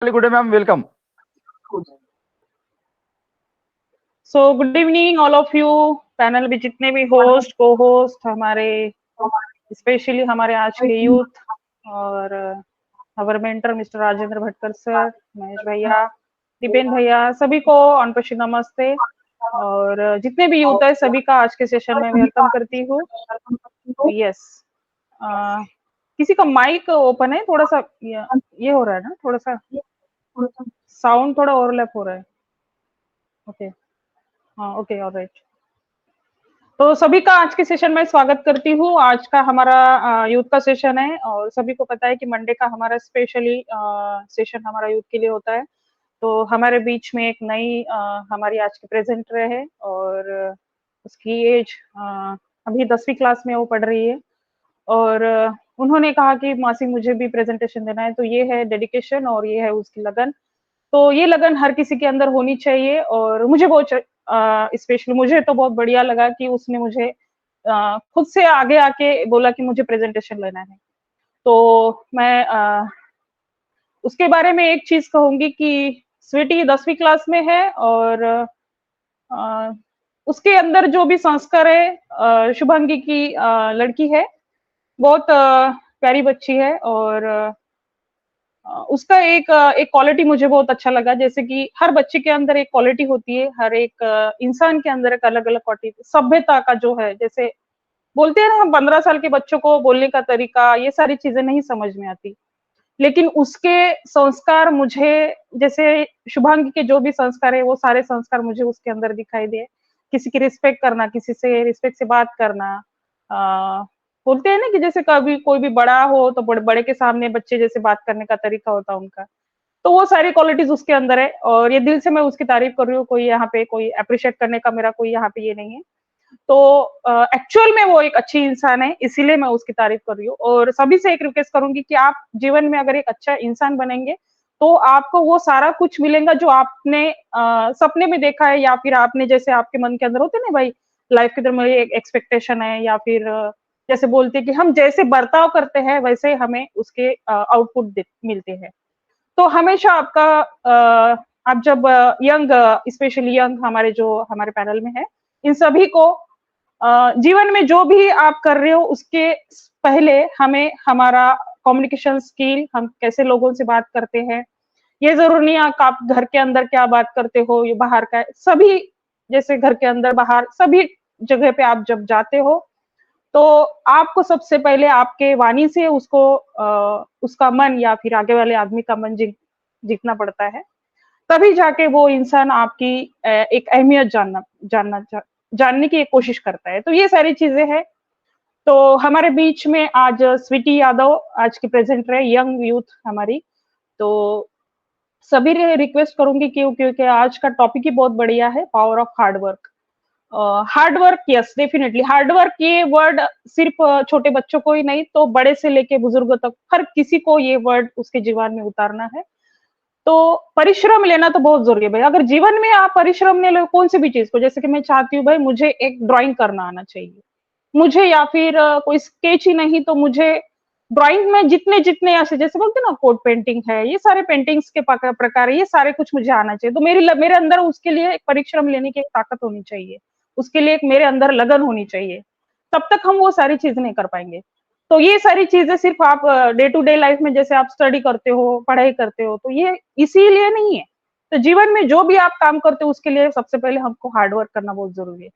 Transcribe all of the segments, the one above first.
Good day, ma'am. Welcome. So good evening all of you, panel में जितने भी host को होस्ट हमारे स्पेशली हमारे आज के यूथ और हमारे mentor mister Rajendra Bhatkar sir, Mahesh भैया, दीपेन भैया, सभी को अनपशी नमस्ते। और जितने भी यूथ है सभी का आज के सेशन में वेलकम करती हूँ। यस, किसी का माइक ओपन है, थोड़ा सा ये हो रहा है ना, थोड़ा सा साउंड थोड़ा ओवरलैप हो रहा है। ओके, हाँ ओके, ऑलराइट। तो सभी का आज के सेशन में स्वागत करती हूँ। आज का हमारा यूथ का सेशन है और सभी को पता है कि मंडे का हमारा स्पेशली सेशन हमारा यूथ के लिए होता है। तो हमारे बीच में एक नई हमारी आज की प्रेजेंटर है और उसकी एज अभी 10वीं क्लास में वो पढ़ रही है और उन्होंने कहा कि मासी मुझे भी प्रेजेंटेशन देना है। तो ये है डेडिकेशन और ये है उसकी लगन। तो ये लगन हर किसी के अंदर होनी चाहिए और मुझे बहुत स्पेशली मुझे तो बहुत बढ़िया लगा कि उसने मुझे खुद से आगे आके बोला कि मुझे प्रेजेंटेशन लेना है। तो मैं उसके बारे में एक चीज कहूंगी कि स्वीटी 10वीं क्लास में है और अ, उसके अंदर जो भी संस्कार है, शुभांगी की लड़की है, बहुत प्यारी बच्ची है और उसका एक क्वालिटी मुझे बहुत अच्छा लगा, जैसे कि हर बच्चे के अंदर एक क्वालिटी होती है, हर एक इंसान के अंदर एक अलग अलग क्वालिटी, सभ्यता का जो है, जैसे बोलते हैं ना हम 15 साल के बच्चों को बोलने का तरीका, ये सारी चीजें नहीं समझ में आती, लेकिन उसके संस्कार मुझे, जैसे शुभांगी के जो भी संस्कार है वो सारे संस्कार मुझे उसके अंदर दिखाई दे। किसी की रिस्पेक्ट करना, किसी से रिस्पेक्ट से बात करना, बोलते हैं ना कि जैसे कभी कोई भी बड़ा हो तो बड़े बड़े के सामने बच्चे जैसे बात करने का तरीका होता है उनका, तो वो सारी क्वालिटीज उसके अंदर है और ये दिल से मैं उसकी तारीफ कर रही हूँ। कोई यहाँ पे कोई अप्रिशिएट करने का मेरा कोई यहाँ पे ये नहीं है। तो एक्चुअल में वो एक अच्छी इंसान है, इसीलिए मैं उसकी तारीफ कर रही हूँ और सभी से एक रिक्वेस्ट करूंगी कि आप जीवन में अगर एक अच्छा इंसान बनेंगे तो आपको वो सारा कुछ मिलेगा जो आपने सपने में देखा है, या फिर आपने जैसे आपके मन के अंदर होते ना भाई, लाइफ के अंदर मेरी एक एक्सपेक्टेशन है, या फिर जैसे बोलते हैं कि हम जैसे बर्ताव करते हैं वैसे हमें उसके आउटपुट मिलते हैं। तो हमेशा आपका आप जब यंग, स्पेशली यंग हमारे जो हमारे पैनल में है, इन सभी को जीवन में जो भी आप कर रहे हो उसके पहले हमें हमारा कम्युनिकेशन स्किल, हम कैसे लोगों से बात करते हैं, ये जरूर नहीं आप घर के अंदर क्या बात करते हो, ये बाहर का सभी, जैसे घर के अंदर बाहर सभी जगह पे आप जब जाते हो तो आपको सबसे पहले आपके वाणी से उसको उसका मन या फिर आगे वाले आदमी का मन जीतना पड़ता है, तभी जाके वो इंसान आपकी एक अहमियत जानने की एक कोशिश करता है। तो ये सारी चीजें हैं। तो हमारे बीच में आज स्वीटी यादव आज की प्रेजेंटर है, यंग यूथ हमारी। तो सभी रिक्वेस्ट करूंगी क्योंकि आज का टॉपिक ही बहुत बढ़िया है, power of hard work. Hard work, yes definitely hard work, ये वर्ड सिर्फ छोटे बच्चों को ही नहीं तो बड़े से लेके बुजुर्गों तक हर किसी को ये वर्ड उसके जीवन में उतारना है। तो परिश्रम लेना तो बहुत जरूरी है भाई। अगर जीवन में आप परिश्रम नहीं लो कौन सी भी चीज को, जैसे कि मैं चाहती हूँ भाई मुझे एक ड्राइंग करना आना चाहिए मुझे, या फिर कोई स्केच ही नहीं तो मुझे ड्राइंग में जितने जितने ऐसे जैसे बोलते हैं ना कोड पेंटिंग है, ये सारे पेंटिंग्स के प्रकार है, ये सारे कुछ मुझे आना चाहिए। तो मेरे अंदर उसके लिए एक परिश्रम लेने की एक ताकत होनी चाहिए, उसके लिए एक मेरे अंदर लगन होनी चाहिए, तब तक हम वो सारी चीजें नहीं कर पाएंगे। तो ये सारी चीजें सिर्फ आप डे टू डे लाइफ में जैसे आप स्टडी करते हो, पढ़ाई करते हो, तो ये इसीलिए नहीं है। तो जीवन में जो भी आप काम करते हो उसके लिए सबसे पहले हमको हार्डवर्क करना बहुत जरूरी है।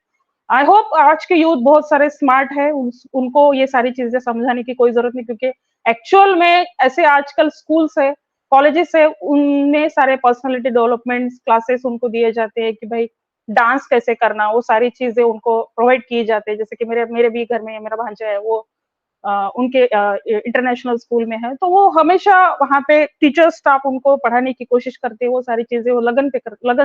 आई होप आज के यूथ बहुत सारे स्मार्ट है, उनको ये सारी चीजें समझाने की कोई जरूरत नहीं, क्योंकि एक्चुअल में ऐसे आजकल स्कूल्स है, कॉलेजेस है, उनमें सारे पर्सनालिटी डेवलपमेंट क्लासेस उनको दिए जाते हैं कि भाई डांस कैसे करना, वो सारी चीजें उनको प्रोवाइड किए जाते हैं। जैसे कि मेरे मेरे भी घर में मेरा भांजा है, वो उनके इंटरनेशनल स्कूल में है, तो वो हमेशा वहाँ पे टीचर स्टाफ उनको पढ़ाने की कोशिश करते हैं, वो सारी चीजें वो लगन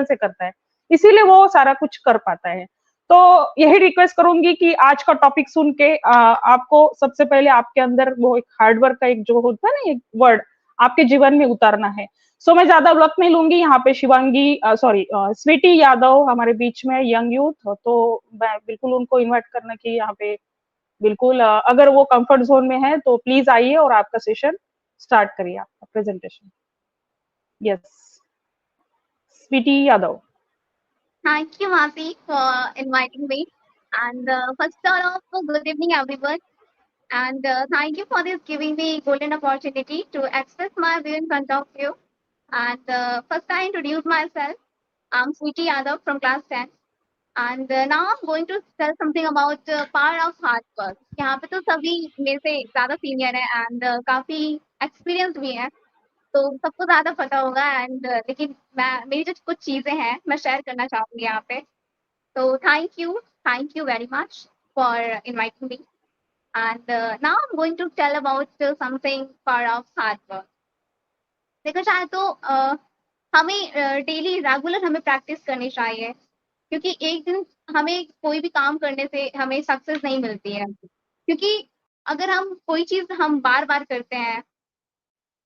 से करता है, इसीलिए वो सारा कुछ कर पाता है। तो यही रिक्वेस्ट करूंगी कि आज का टॉपिक सुन के आपको सबसे पहले आपके अंदर वो एक हार्डवर्क का एक जो होता है ना एक वर्ड आपके जीवन में उतारना है। सो मैं ज्यादा वक्त नहीं लूंगी, यहाँ पे शिवांगी सॉरी स्वीटी यादव हमारे बीच में, यंग यूथ, तो मैं बिल्कुल उनको इन्वाइट करना कि यहाँ पे बिल्कुल अगर वो कंफर्ट जोन में है तो प्लीज आइए और आपका सेशन स्टार्ट करिए, आपका presentation. Yes, Sweetie Yadav. Thank you, Masi, for inviting me. And first of all, good evening, everyone. And thank you for this giving me golden opportunity to express my view in front of you. And first, I introduce myself. I'm Sweetie Yadav from class 10. And now I'm going to tell something about power of hard work. यहाँ पे तो सभी मेरे से ज़्यादा senior है and काफ़ी experience भी है, तो सबको ज़्यादा पता होगा एंड लेकिन मेरी जो कुछ चीज़ें हैं मैं शेयर करना चाहूँगी यहाँ पे। So thank you very much for inviting me. And now I'm going to tell about something part of hard work. देखा जाए तो हमें डेली रेगुलर हमें प्रैक्टिस करनी चाहिए, क्योंकि एक दिन हमें कोई भी काम करने से हमें सक्सेस नहीं मिलती है। क्योंकि अगर हम कोई चीज़ हम बार-बार करते हैं,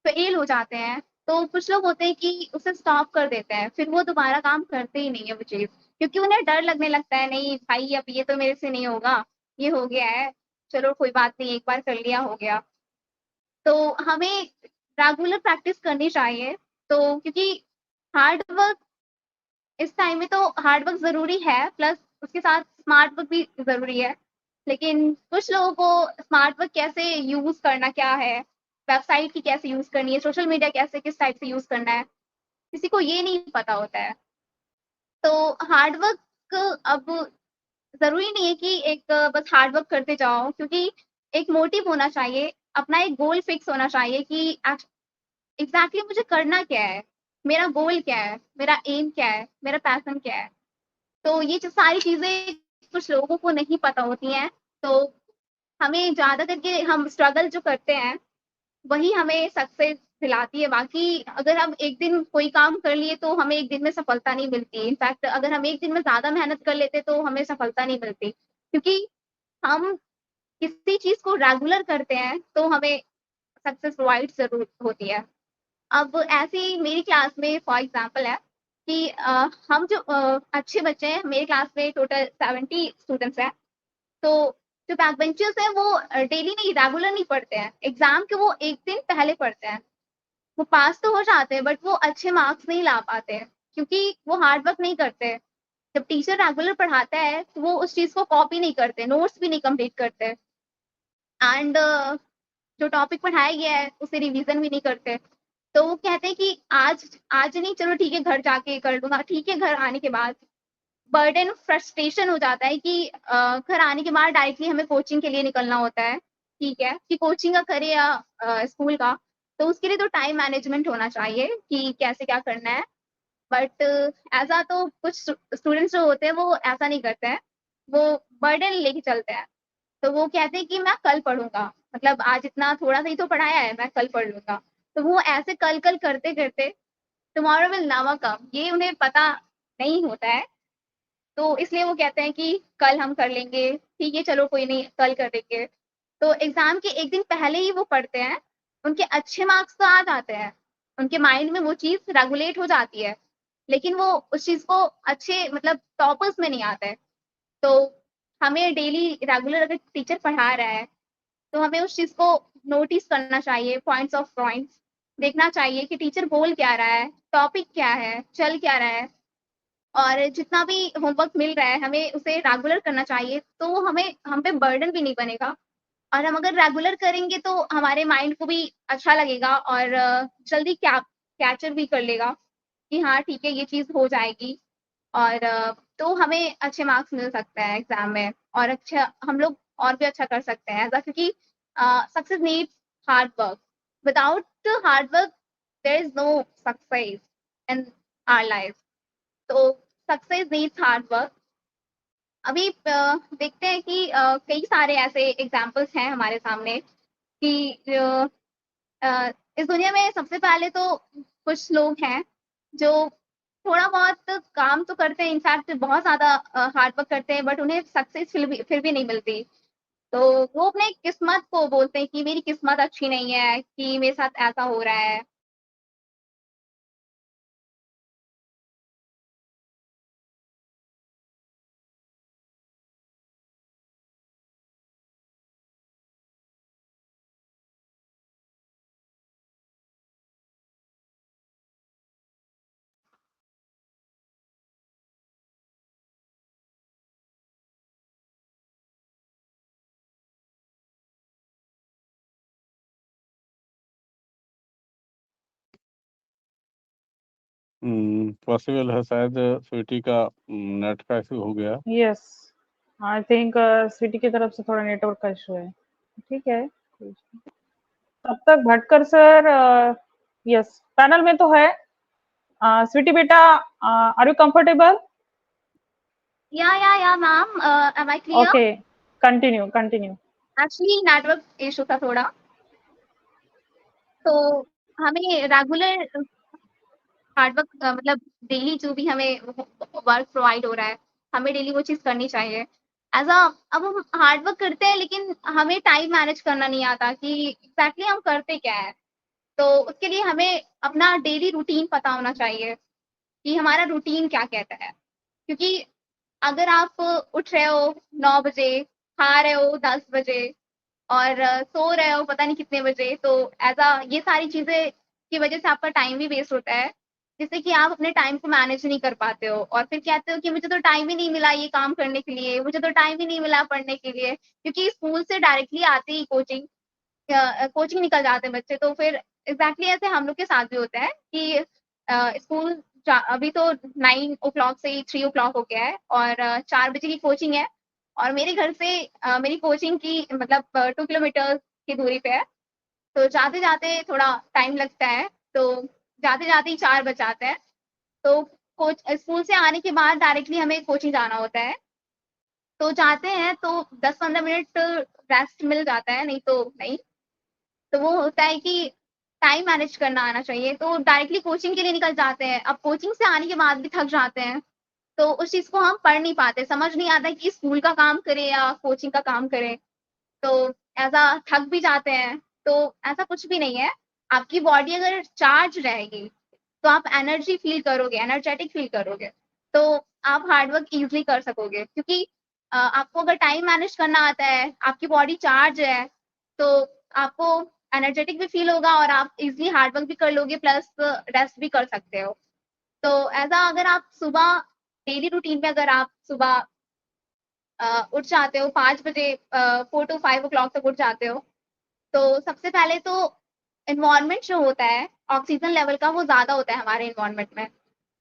फेल हो जाते हैं, तो कुछ लोग होते हैं कि उसे स्टॉप कर देते हैं, फिर वो दोबारा काम करते ही नहीं है वो चीज़। क्योंकि उन्हें डर लगने लगता है, नहीं भाई अब ये तो मेरे से नहीं होगा, ये हो गया है, चलो कोई बात नहीं एक बार कर लिया हो गया। तो हमें रेगुलर प्रैक्टिस करनी चाहिए, तो क्योंकि हार्ड वर्क इस टाइम में तो हार्ड वर्क ज़रूरी है, प्लस उसके साथ स्मार्ट वर्क भी ज़रूरी है। लेकिन कुछ लोगों को स्मार्ट वर्क कैसे यूज़ करना क्या है, वेबसाइट की कैसे यूज़ करनी है, सोशल मीडिया कैसे किस टाइप से यूज़ करना है, किसी को ये नहीं पता होता है। तो हार्ड वर्क अब ज़रूरी नहीं है कि एक बस हार्ड वर्क करते जाओ, क्योंकि एक मोटिव होना चाहिए, अपना एक गोल फिक्स होना चाहिए कि एग्ज़ैक्टली मुझे करना क्या है? मेरा गोल क्या है? मेरा एम क्या है? मेरा पैशन क्या है? तो ये जो सारी चीज़ें कुछ लोगों को नहीं पता होती हैं, तो हमें ज़्यादा करके हम स्ट्रगल जो करते हैं, वही हमें सक्सेस दिलाती है। बाकी अगर हम एक दिन कोई काम कर लिए, तो हमें एक दिन में सफलता नहीं मिलती। इनफैक्ट अगर हम एक दिन में ज़्यादा मेहनत कर लेते, तो हमें सफलता नहीं मिलती। क्योंकि हम किसी चीज़ को रेगुलर करते हैं, तो हमें सक्सेस प्रोवाइड ज़रूर होती है। अब ऐसे ही मेरी क्लास में फॉर एग्ज़ाम्पल है कि हम जो अच्छे बच्चे हैं, मेरे क्लास में टोटल 70 स्टूडेंट्स हैं। तो जो बैक बेंचर्स हैं वो डेली नहीं, रेगुलर नहीं पढ़ते हैं। एग्ज़ाम के वो 1 दिन पहले पढ़ते हैं। वो पास तो हो जाते हैं, बट वो अच्छे मार्क्स नहीं ला पाते हैं, क्योंकि वो हार्ड वर्क नहीं करते। जब टीचर रेगुलर पढ़ाता है, तो वो उस चीज़ को कॉपी नहीं करते, नोट्स भी नहीं कंप्लीट करते एंड जो टॉपिक पढ़ाया गया है, उसे रिवीज़न भी नहीं करते। तो वो कहते हैं कि आज आज नहीं, चलो ठीक है घर जाके कर लूँगा। ठीक है, घर आने के बाद बर्डन फ्रस्ट्रेशन हो जाता है कि घर आने के बाद डायरेक्टली हमें कोचिंग के लिए निकलना होता है, ठीक है? कि कोचिंग का करें या स्कूल का, तो उसके लिए तो टाइम मैनेजमेंट होना चाहिए कि कैसे क्या करना है। बट ऐसा तो कुछ स्टूडेंट्स जो होते हैं वो ऐसा नहीं करते हैं, वो बर्डन लेके चलते हैं। तो वो कहते हैं कि मैं कल पढ़ूँगा, मतलब आज इतना थोड़ा-सा ही तो पढ़ाया है, मैं कल पढ़ लूँगा। तो वो ऐसे कल-कल करते-करते टुमारो विल नेवर कम, ये उन्हें पता नहीं होता है। तो इसलिए वो कहते हैं कि कल हम कर लेंगे, ठीक है चलो कोई नहीं कल कर लेंगे। तो एग्ज़ाम के 1 दिन पहले ही वो पढ़ते हैं, उनके अच्छे मार्क्स तो आ जाते हैं, उनके माइंड में वो चीज़ रेगुलेट हो जाती है, लेकिन वो उस चीज़ को अच्छे मतलब टॉपर्स में नहीं आते हैं। तो हमें डेली रेगुलर अगर टीचर पढ़ा रहा है, तो हमें उस चीज़ को नोटिस करना चाहिए, पॉइंट्स ऑफ पॉइंट्स देखना चाहिए कि टीचर बोल क्या रहा है, टॉपिक क्या है, चल क्या रहा है। और जितना भी होमवर्क मिल रहा है, हमें उसे रेगुलर करना चाहिए, तो हमें हम पे बर्डन भी नहीं बनेगा और हम अगर रेगुलर करेंगे, तो हमारे माइंड को भी अच्छा लगेगा और जल्दी कैप्चर भी कर लेगा कि हाँ, ठीक है, ये चीज़ हो जाएगी और तो हमें अच्छे मार्क्स मिल सकते हैं एग्ज़ाम में और अच्छा हम लोग और भी अच्छा कर सकते हैं ऐसा क्योंकि success needs hard work. Without hard work there is no success in our life. तो सक्सेस नीड्स हार्ड वर्क। अभी देखते हैं कि कई सारे ऐसे एग्जाम्पल्स हैं हमारे सामने कि इस दुनिया में सबसे पहले तो कुछ लोग हैं जो थोड़ा बहुत काम तो करते हैं, इनफैक्ट बहुत ज़्यादा हार्ड वर्क करते हैं, बट उन्हें सक्सेस फिर भी नहीं मिलती। तो वो अपने किस्मत को बोलते हैं कि मेरी किस्मत अच्छी नहीं है कि मेरे साथ ऐसा हो रहा है। पॉसिबल है शायद स्वीटी का नेट का इशू हो गया। यस, आई थिंक स्वीटी की तरफ से थोड़ा नेटवर्क का इशू है। ठीक है, तब तक भटकर सर, यस पैनल में तो है। स्वीटी बेटा, आर यू कंफर्टेबल? या ma'am, am I clear? Okay, continue continue. Actually network issue था थोड़ा, तो हमें रेगुलर हार्ड वर्क, मतलब डेली जो भी हमें वर्क प्रोवाइड हो रहा है, हमें डेली वो चीज़ करनी चाहिए। एज़ अ अब हम हार्ड वर्क करते हैं, लेकिन हमें टाइम मैनेज करना नहीं आता कि एग्ज़ैक्टली हम करते क्या हैं। तो उसके लिए हमें अपना डेली रूटीन पता होना चाहिए कि हमारा रूटीन क्या कहता है। क्योंकि अगर आप उठ रहे हो 9 बजे, खा रहे हो 10 बजे और सो रहे हो पता नहीं कितने बजे, तो एज़ अ ये सारी चीज़ें की वज़ह से आपका टाइम भी वेस्ट होता है, जिससे कि आप अपने टाइम को मैनेज नहीं कर पाते हो और फिर कहते हो कि मुझे तो टाइम ही नहीं मिला ये काम करने के लिए, मुझे तो टाइम ही नहीं मिला पढ़ने के लिए। क्योंकि स्कूल से डायरेक्टली आते ही कोचिंग निकल जाते हैं बच्चे, तो फिर एग्ज़ैक्टली ऐसे हम लोग के साथ भी होता है कि स्कूल अभी तो 9 ओ क्लॉक से ही 3 ओ क्लॉक हो गया है और 4 बजे की कोचिंग है और मेरे घर से मेरी कोचिंग की मतलब 2 किलोमीटर की दूरी पे है। तो जाते-जाते थोड़ा टाइम लगता है, तो जाते-जाते ही 4 बज जाते हैं। तो कोच स्कूल से आने के बाद डायरेक्टली हमें कोचिंग जाना होता है। तो जाते हैं तो 10-15 मिनट रेस्ट मिल जाता है, नहीं तो नहीं। तो वो होता है कि टाइम मैनेज करना आना चाहिए, तो डायरेक्टली कोचिंग के लिए निकल जाते हैं। अब कोचिंग से आने के बाद भी थक जाते हैं, तो उस चीज़ को हम पढ़ नहीं पाते, समझ नहीं आता कि स्कूल का काम करें या कोचिंग का काम करें। तो ऐसा थक भी जाते हैं, तो ऐसा कुछ भी नहीं है। आपकी बॉडी अगर चार्ज रहेगी, तो आप एनर्जी फ़ील करोगे, एनर्जेटिक फ़ील करोगे, तो आप हार्ड वर्क ईज़िली कर सकोगे। क्योंकि आपको अगर टाइम मैनेज करना आता है, आपकी बॉडी चार्ज है, तो आपको एनर्जेटिक भी फ़ील होगा और आप ईज़िली हार्ड वर्क भी कर लोगे प्लस रेस्ट भी कर सकते हो। तो ऐसा अगर आप सुबह डेली रूटीन में अगर आप सुबह उठ जाते हो 5 बजे, 4 टू 5 ओ क्लॉक तक उठ जाते हो, तो सबसे पहले तो एनवायरनमेंट जो होता है, ऑक्सीजन लेवल का वो ज़्यादा होता है हमारे एनवायरनमेंट में।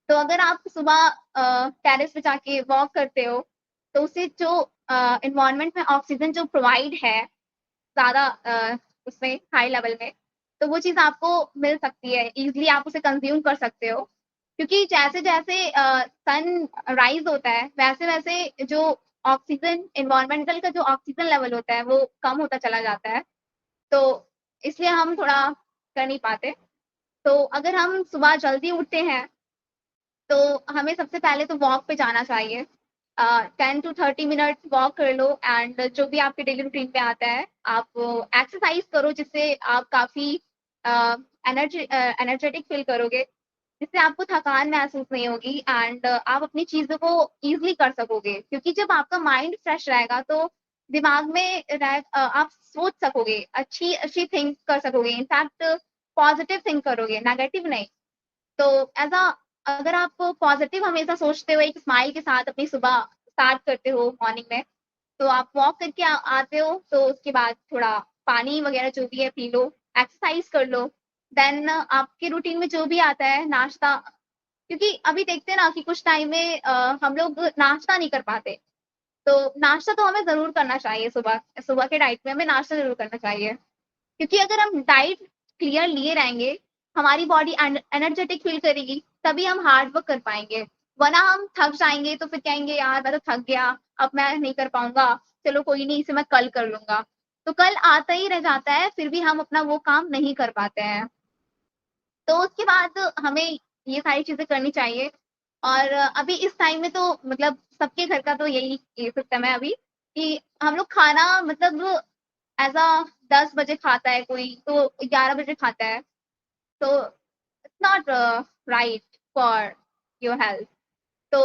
तो अगर आप सुबह टेरेस पे जाके वॉक करते हो, तो उससे जो एनवायरनमेंट में ऑक्सीजन जो प्रोवाइड है ज़्यादा उसमें हाई लेवल में, तो वो चीज़ आपको मिल सकती है, ईज़िली आप उसे कंज़्यूम कर सकते हो। क्योंकि जैसे-जैसे सन राइज़ होता है, वैसे-वैसे जो ऑक्सीजन एनवायरनमेंटल का जो ऑक्सीजन लेवल होता है, वो कम होता चला जाता है। तो इसलिए हम थोड़ा कर नहीं पाते। तो अगर हम सुबह जल्दी उठते हैं, तो हमें सबसे पहले तो वॉक पे जाना चाहिए। 10 टू 30 मिनट वॉक कर लो एंड जो भी आपके डेली रूटीन में आता है, आप एक्सरसाइज़ करो जिससे आप काफ़ी अ, एनर्जेटिक फ़ील करोगे, जिससे आपको थकान महसूस नहीं होगी एंड आप अपनी चीज़ों को ईज़िली कर सकोगे। क्योंकि जब आपका माइंड फ्रेश रहेगा, तो दिमाग में आप सोच सकोगे, अच्छी थिंक कर सकोगे, इनफैक्ट पॉज़िटिव थिंक करोगे, नेगेटिव नहीं। तो ऐज़ अ अगर आप पॉज़िटिव हमेशा सोचते हो, एक स्माइल के साथ अपनी सुबह स्टार्ट करते हो मॉर्निंग में, तो आप वॉक करके आते हो, तो उसके बाद थोड़ा पानी वग़ैरह जो भी है पी लो, एक्सरसाइज़ कर लो, देन आपके रूटीन में जो भी आता है नाश्ता। क्योंकि अभी देखते हैं ना कि कुछ टाइम में हम लोग नाश्ता नहीं कर पाते, तो नाश्ता तो हमें ज़रूर करना चाहिए सुबह सुबह के डाइट में हमें नाश्ता ज़रूर करना चाहिए। क्योंकि अगर हम डाइट क्लियर लिए रहेंगे, हमारी बॉडी एनर्जेटिक फ़ील करेगी, तभी हम हार्ड वर्क कर पाएँगे। वरना हम थक जाएँगे, तो फिर कहेंगे यार मैं तो थक गया, अब मैं नहीं कर पाऊँगा, चलो कोई नहीं इसे मैं कल कर लूँगा। तो कल आता ही रह जाता है, फिर भी हम अपना वो काम नहीं कर पाते हैं। तो उसके बाद हमें ये सारी चीज़ें करनी चाहिए और अभी इस टाइम में तो मतलब सबके घर का तो यही ये सिस्टम है अभी कि हम लोग खाना मतलब ऐज़ अ 10 बजे खाता है कोई, तो 11 बजे खाता है। तो it's not right for your health. तो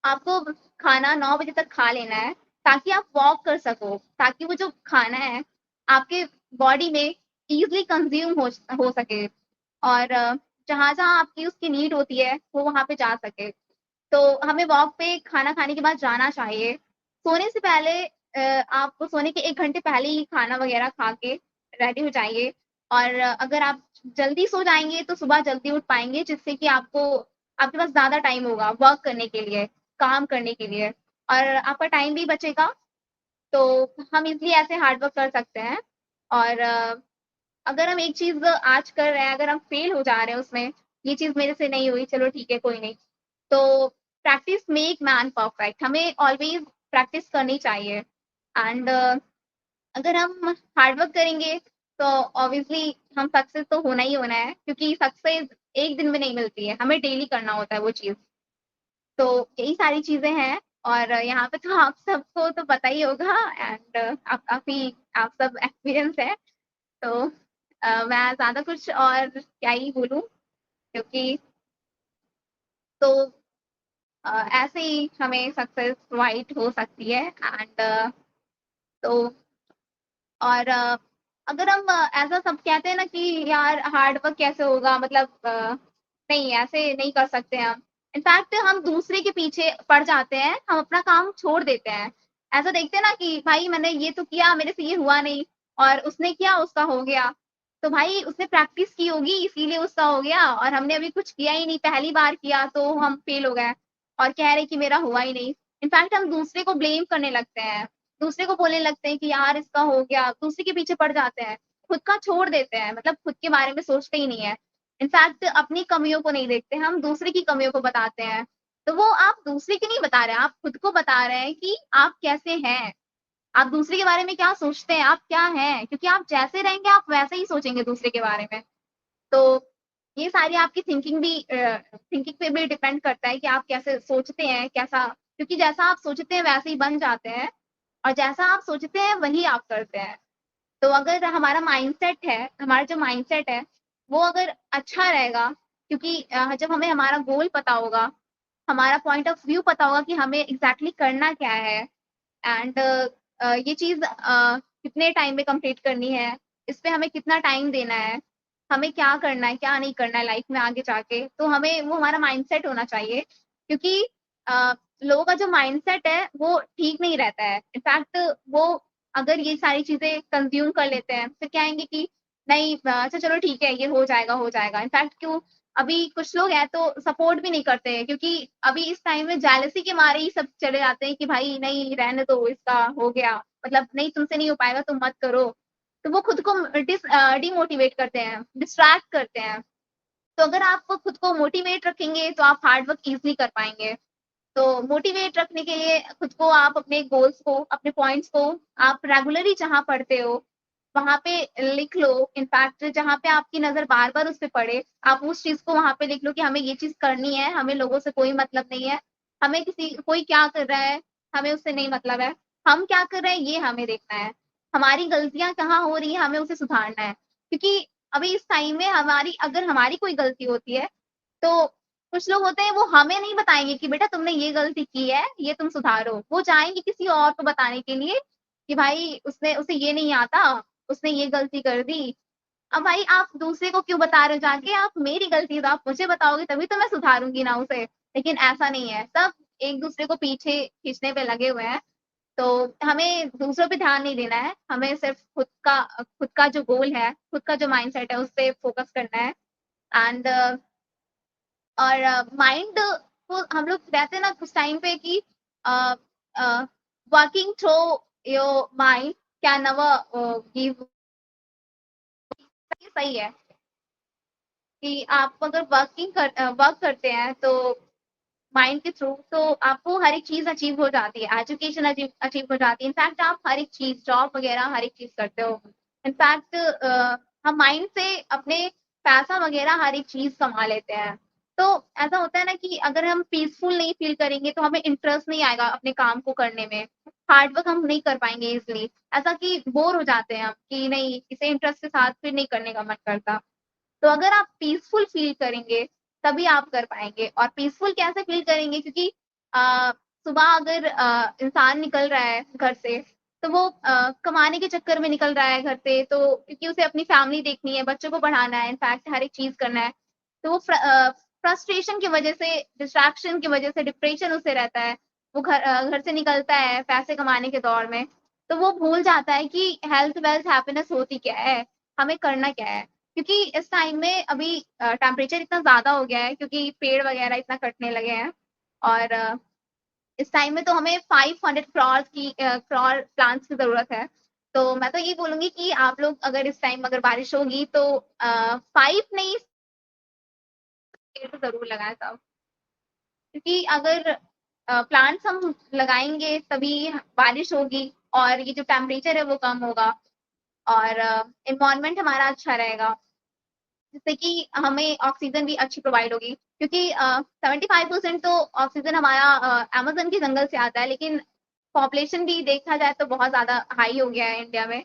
आपको खाना 9 बजे तक खा लेना है, ताकि आप वॉक कर सको, ताकि वो जो खाना है, आपके बॉडी में ईज़िली कंज़्यूम हो सके और जहाँ-जहाँ आपकी उसकी नीड होती है, वो वहाँ पे जा सके। तो हमें वॉक पे खाना खाने के बाद जाना चाहिए। सोने से पहले आप सोने के 1 घंटे पहले ही खाना वग़ैरह खा के रेडी हो जाइए और अगर आप जल्दी सो जाएँगे, तो सुबह जल्दी उठ पाएँगे, जिससे कि आपको आपके पास ज़्यादा टाइम होगा वर्क करने के लिए, काम करने के लिए और आपका टाइम भी बचेगा, तो हम इज़िली ऐसे हार्ड वर्क कर सकते हैं। और अगर हम एक चीज़ आज कर रहे हैं, अगर हम फेल हो जा रहे हैं उसमें, ये चीज़ मेरे से नहीं हुई, चलो ठीक है, कोई नहीं। तो प्रैक्टिस मेक मैन परफेक्ट, हमें ऑलवेज़ प्रैक्टिस करनी चाहिए। एंड अगर हम हार्ड वर्क करेंगे तो ऑब्वियसली हम सक्सेस तो होना ही होना है, क्योंकि सक्सेस एक दिन में नहीं मिलती है, हमें डेली करना होता है वो चीज़। तो यही सारी चीज़ें हैं और यहाँ पे तो आप सबको तो पता ही होगा एंड आप काफ़ी आप सब एक्सपीरियंस है। तो मैं ज़्यादा कुछ और क्या ही बोलूँ, क्योंकि तो ऐसे ही हमें सक्सेस प्रोवाइड हो सकती है एंड तो और अगर हम ऐसा सब कहते हैं ना कि यार हार्ड वर्क कैसे होगा, मतलब नहीं ऐसे नहीं कर सकते हम। इनफैक्ट हम दूसरे के पीछे पड़ जाते हैं, हम अपना काम छोड़ देते हैं। ऐसा देखते हैं ना कि भाई मैंने ये तो किया, मेरे से ये हुआ नहीं और उसने किया, उसका हो गया। तो भाई उसने प्रैक्टिस की होगी इसीलिए उसका हो गया और हमने अभी कुछ किया ही नहीं, पहली बार किया तो हम फेल हो गए और कह रहे कि मेरा हुआ ही नहीं। इनफैक्ट हम दूसरे को ब्लेम करने लगते हैं, दूसरे को बोलने लगते हैं कि यार इसका हो गया, दूसरे के पीछे पड़ जाते हैं, खुद का छोड़ देते हैं, मतलब खुद के बारे में सोचते ही नहीं है। इनफैक्ट अपनी कमियों को नहीं देखते, हम दूसरे की कमियों को बताते हैं। तो वो आप दूसरे की नहीं बता रहे हैं, आप खुद को बता रहे हैं कि आप कैसे हैं, आप दूसरे के बारे में क्या सोचते हैं, आप क्या हैं, क्योंकि आप जैसे रहेंगे आप वैसे ही सोचेंगे दूसरे के बारे में। तो ये सारी आपकी थिंकिंग पे भी डिपेंड करता है कि आप कैसे सोचते हैं, कैसा, क्योंकि जैसा आप सोचते हैं वैसे ही बन जाते हैं और जैसा आप सोचते हैं वही आप करते हैं। तो अगर हमारा माइंडसेट है, हमारा जो माइंडसेट है वो अगर अच्छा रहेगा, क्योंकि जब हमें हमारा गोल पता होगा, हमारा पॉइंट ऑफ व्यू पता होगा कि हमें एग्जैक्टली करना क्या है एंड ये चीज़ कितने टाइम में कंप्लीट करनी है, इस पे हमें कितना टाइम देना है, हमें क्या करना है, क्या नहीं करना है लाइफ में आगे जाके, तो हमें वो हमारा माइंडसेट होना चाहिए। क्योंकि लोगों का जो माइंडसेट है वो ठीक नहीं रहता है। इनफैक्ट वो अगर ये सारी चीज़ें कंज़्यूम कर लेते हैं, फिर क्या आएँगे कि नहीं अच्छा चलो ठीक है, ये हो जाएगा, हो जाएगा। इनफैक्ट क्यों अभी कुछ लोग हैं तो सपोर्ट भी नहीं करते हैं, क्योंकि अभी इस टाइम में जेलसी के मारे ही सब चले जाते हैं कि भाई नहीं रहने दो, इसका हो गया, मतलब नहीं तुमसे नहीं हो पाएगा, तुम मत करो। तो वो खुद को डिमोटिवेट करते हैं, डिस्ट्रैक्ट करते हैं। तो अगर आप खुद को मोटिवेट रखेंगे तो आप हार्ड वर्क ईज़िली कर पाएँगे। तो मोटिवेट रखने के लिए खुद को आप अपने गोल्स को, अपने पॉइंट्स को आप रेगुलरली जहाँ पढ़ते हो, वहाँ पे लिख लो। इनफैक्ट जहाँ पे आपकी नज़र बार-बार उस पे पड़े, आप उस चीज़ को वहाँ पे लिख लो कि हमें ये चीज़ करनी है, हमें लोगों से कोई मतलब नहीं है। हमें कोई क्या कर रहा है, हमें उससे नहीं मतलब है। हम क्या कर रहे हैं, ये हमें देखना है। हमारी गलतियाँ कहाँ हो रही हैं, हमें उसे सुधारना है। क्योंकि अभी इस टाइम में अगर हमारी कोई गलती होती है, तो कुछ लोग होते हैं वो हमें नहीं बताएँगे कि बेटा तुमने ये गलती की है, ये तुम सुधारो। वो जाएँगे किसी और को बताने के लिए कि भाई उसे ये नहीं आता, उसने ये गलती कर दी। अब भाई आप दूसरे को क्यों बता रहे हो जाके, आप मेरी गलती है तो आप मुझे बताओगे तभी तो मैं सुधारूँगी ना उसे। लेकिन ऐसा नहीं है, सब एक-दूसरे को पीछे खींचने पे लगे हुए हैं। तो हमें दूसरों पे ध्यान नहीं देना है, हमें सिर्फ़ खुद का जो गोल है, खुद का जो माइंडसेट है उस पे फ़ोकस करना है एंड और माइंड को हम लोग कहते हैं ना कुछ टाइम पे कि a working through your mind can never give, सही है कि आप अगर वर्क करते हैं तो माइंड के थ्रू तो आपको हर एक चीज़ अचीव हो जाती है, एजुकेशन अचीव अचीव हो जाती है। इनफैक्ट आप हर एक चीज़, जॉब वगैरह हर एक चीज़ करते हो। इनफैक्ट हम माइंड से अपने पैसा वगैरह हर एक चीज़ कमा लेते हैं। तो ऐसा होता है ना कि अगर हम पीसफुल नहीं फ़ील करेंगे तो हमें इंटरेस्ट नहीं आएगा अपने काम को करने में। हार्ड वर्क हम नहीं कर पाएँगे ईज़िली। ऐसा कि बोर हो जाते हैं हम कि नहीं इसे इंटरेस्ट के साथ फिर नहीं करने का मन करता। तो अगर आप पीसफुल फ़ील करेंगे, तभी आप कर पाएँगे और पीसफुल कैसे फ़ील करेंगे, क्योंकि सुबह अगर इंसान निकल रहा है घर से, तो वो कमाने के चक्कर में निकल रहा है घर से, तो क्योंकि उसे अपनी फैमिली देखनी है, बच्चों को पढ़ाना है, इनफैक्ट हर एक चीज़ करना है। तो वो फ्रस्ट्रेशन की वजह से, डिस्ट्रैक्शन की वजह से, डिप्रेशन उसे रहता है। वो घर से निकलता है पैसे कमाने के दौड़ में, तो वो भूल जाता है कि हेल्थ, वेल्थ, हैप्पीनेस होती क्या है, हमें करना क्या है। क्योंकि इस टाइम में अभी टेम्परेचर इतना ज़्यादा हो गया है क्योंकि पेड़ वगैरह इतना कटने लगे हैं और इस टाइम में तो हमें 500 करोड़ प्लांट्स की ज़रूरत है। तो मैं तो ये बोलूँगी कि आप लोग अगर इस टाइम अगर बारिश होगी तो 5 नहीं पेड़ तो ज़रूर लगाएँ सब। क्योंकि अगर प्लांट्स हम लगाएँगे तभी बारिश होगी और ये जो टेम्परेचर है वो कम होगा और एनवायरनमेंट हमारा अच्छा रहेगा। जिससे कि हमें ऑक्सीजन भी अच्छी प्रोवाइड होगी क्योंकि 75% तो ऑक्सीजन हमारा अमेज़न के जंगल से आता है, लेकिन पॉपुलेशन भी देखा जाए तो बहुत ज़्यादा हाई हो गया है इंडिया में।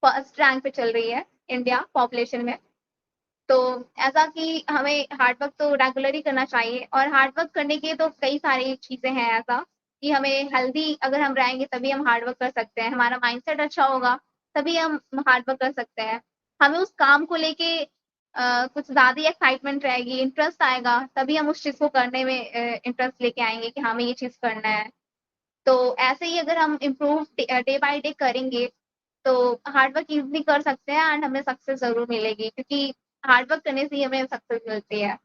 फर्स्ट रैंक पे चल रही है इंडिया पॉपुलेशन में। तो ऐसा कि हमें हार्ड वर्क तो रेगुलर ही करना चाहिए और हार्ड वर्क करने के तो कई सारी चीज़ें हैं ऐसा कि हमें हेल्दी अगर हम रहेंगे तभी हम हार्ड वर्क कर सकते हैं। हमारा माइंडसेट अच्छा होगा, तभी हम हार्ड वर्क कर सकते हैं। हमें उस काम को लेके कुछ ज़्यादा ही एक्साइटमेंट रहेगी, इंटरेस्ट आएगा, तभी हम उस चीज़ को करने में इंटरेस्ट लेके आएँगे कि हमें ये चीज़ करना है। तो ऐसे ही अगर हम इम्प्रूव डे बाय डे करेंगे, तो हार्ड वर्क ईज़िली कर सकते हैं एंड हमें सक्सेस ज़रूर मिलेगी क्योंकि हार्ड वर्क करने से ही हमें सक्सेस मिलती है।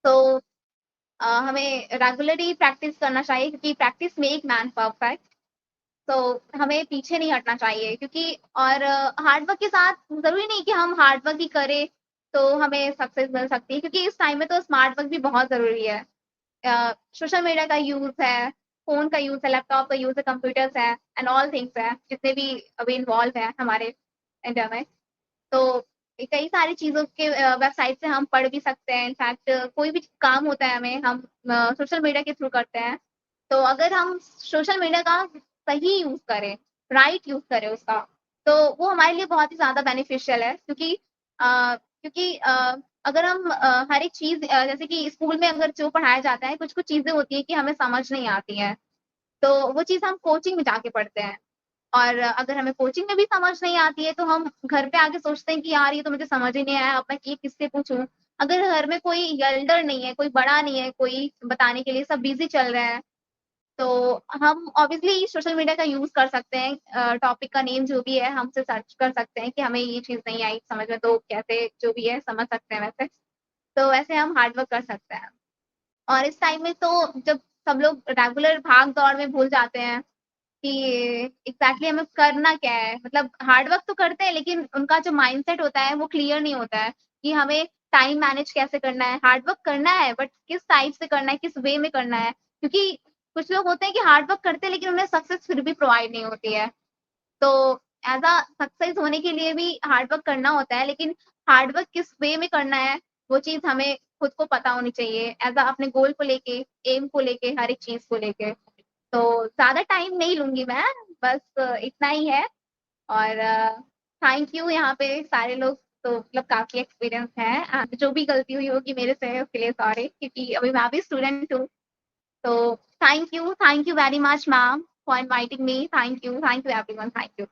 तो हमें रेगुलरली प्रैक्टिस करना चाहिए क्योंकि प्रैक्टिस मेक मैन परफेक्ट। तो हमें पीछे नहीं हटना चाहिए क्योंकि और हार्ड वर्क के साथ ज़रूरी नहीं कि हम हार्ड वर्क ही करें, तो हमें सक्सेस मिल सकती है क्योंकि इस टाइम में तो स्मार्ट वर्क भी बहुत ज़रूरी है। सोशल मीडिया का यूज़ है, फ़ोन का यूज़ है, लैपटॉप का यूज़ है, कंप्यूटर्स है एंड ऑल थिंग्स है, जितने भी अभी इन्वॉल्व हैं हमारे इंडिया में। तो कई सारी चीज़ों के वेबसाइट से हम पढ़ भी सकते हैं। इनफैक्ट कोई भी काम होता है हमें हम सोशल मीडिया के थ्रू करते हैं। तो अगर हम सोशल मीडिया का सही यूज़ करें, राइट यूज़ करें उसका, तो वो हमारे लिए बहुत ही ज़्यादा बेनिफिशियल है क्योंकि अगर हम हर एक चीज़ जैसे कि स्कूल में अगर जो पढ़ाया जाता है, कुछ-कुछ चीज़ें होती हैं कि हमें समझ नहीं आती हैं, तो वो चीज़ हम कोचिंग में जाके पढ़ते हैं। और अगर हमें कोचिंग में भी समझ नहीं आती है, तो हम घर पे आके सोचते हैं कि यार ये तो मुझे समझ ही नहीं आया, अब मैं ये किससे पूछूँ? अगर घर में कोई एल्डर नहीं है, कोई बड़ा नहीं है, कोई बताने के लिए, सब बिज़ी चल रहे हैं, तो हम ऑब्वियसली सोशल मीडिया का यूज़ कर सकते हैं। टॉपिक का नेम जो भी है, हम उसे सर्च कर सकते हैं कि हमें ये चीज़ नहीं आई समझ में, तो कैसे जो भी है समझ सकते हैं वैसे। तो वैसे हम हार्ड वर्क कर सकते हैं। और इस टाइम में तो जब सब लोग रेगुलर भाग-दौड़ में भूल जाते हैं कि एग्ज़ैक्टली हमें करना क्या है? मतलब हार्ड वर्क तो करते हैं लेकिन उनका जो माइंडसेट होता है वो क्लियर नहीं होता है कि हमें टाइम मैनेज कैसे करना है? हार्ड वर्क करना है बट किस टाइप से करना है, किस वे में करना है? क्योंकि कुछ लोग होते हैं कि हार्ड वर्क करते हैं लेकिन उन्हें सक्सेस फिर भी प्रोवाइड नहीं होती है। तो एज़ अ सक्सेस होने के लिए भी हार्ड वर्क करना होता है लेकिन हार्ड वर्क किस वे में करना है, वो चीज़ हमें खुद को पता होनी चाहिए। एज़ अ अपने गोल को लेके, एम को लेके, हर एक चीज़ को लेके। तो ज़्यादा टाइम नहीं लूँगी मैं, बस इतना ही है और थैंक यू यहाँ पे सारे लोग तो मतलब काफ़ी एक्सपीरियंस है एंड जो भी गलती हुई होगी मेरे से उसके लिए सॉरी क्योंकि अभी मैं भी स्टूडेंट हूँ। तो thank you very much ma'am for inviting me. Thank you everyone, thank you.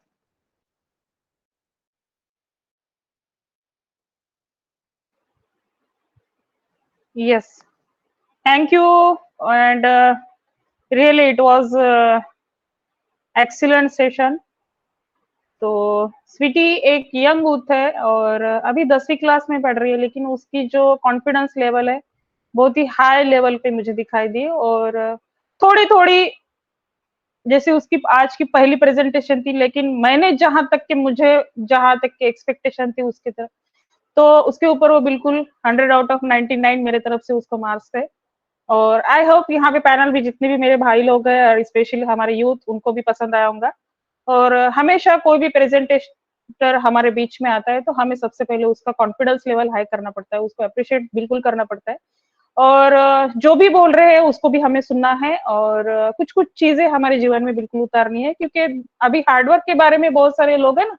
Yes, thank you. And really, it was excellent session. तो स्वीटी एक यंग यूथ है और अभी 10वीं क्लास में पढ़ रही है, लेकिन उसकी जो कॉन्फिडेंस लेवल है बहुत ही हाई लेवल पे मुझे दिखाई दी। और थोड़ी थोड़ी जैसे उसकी आज की पहली प्रेजेंटेशन थी, लेकिन मैंने जहां तक की एक्सपेक्टेशन थी उसकी तरफ, तो उसके ऊपर वो बिल्कुल 100 आउट ऑफ 99 मेरे तरफ से उसको मार्क्स थे। और आई होप यहाँ पे पैनल भी जितने भी मेरे भाई लोग हैं और स्पेशली हमारे यूथ, उनको भी पसंद आया होगा। और हमेशा कोई भी प्रेजेंटेटर हमारे बीच में आता है तो हमें सबसे पहले उसका कॉन्फिडेंस लेवल हाई करना पड़ता है, उसको अप्रिशिएट बिल्कुल करना पड़ता है। और जो भी बोल रहे हैं उसको भी हमें सुनना है और कुछ कुछ चीजें हमारे जीवन में बिल्कुल उतारनी है, क्योंकि अभी हार्डवर्क के बारे में बहुत सारे लोग हैं ना,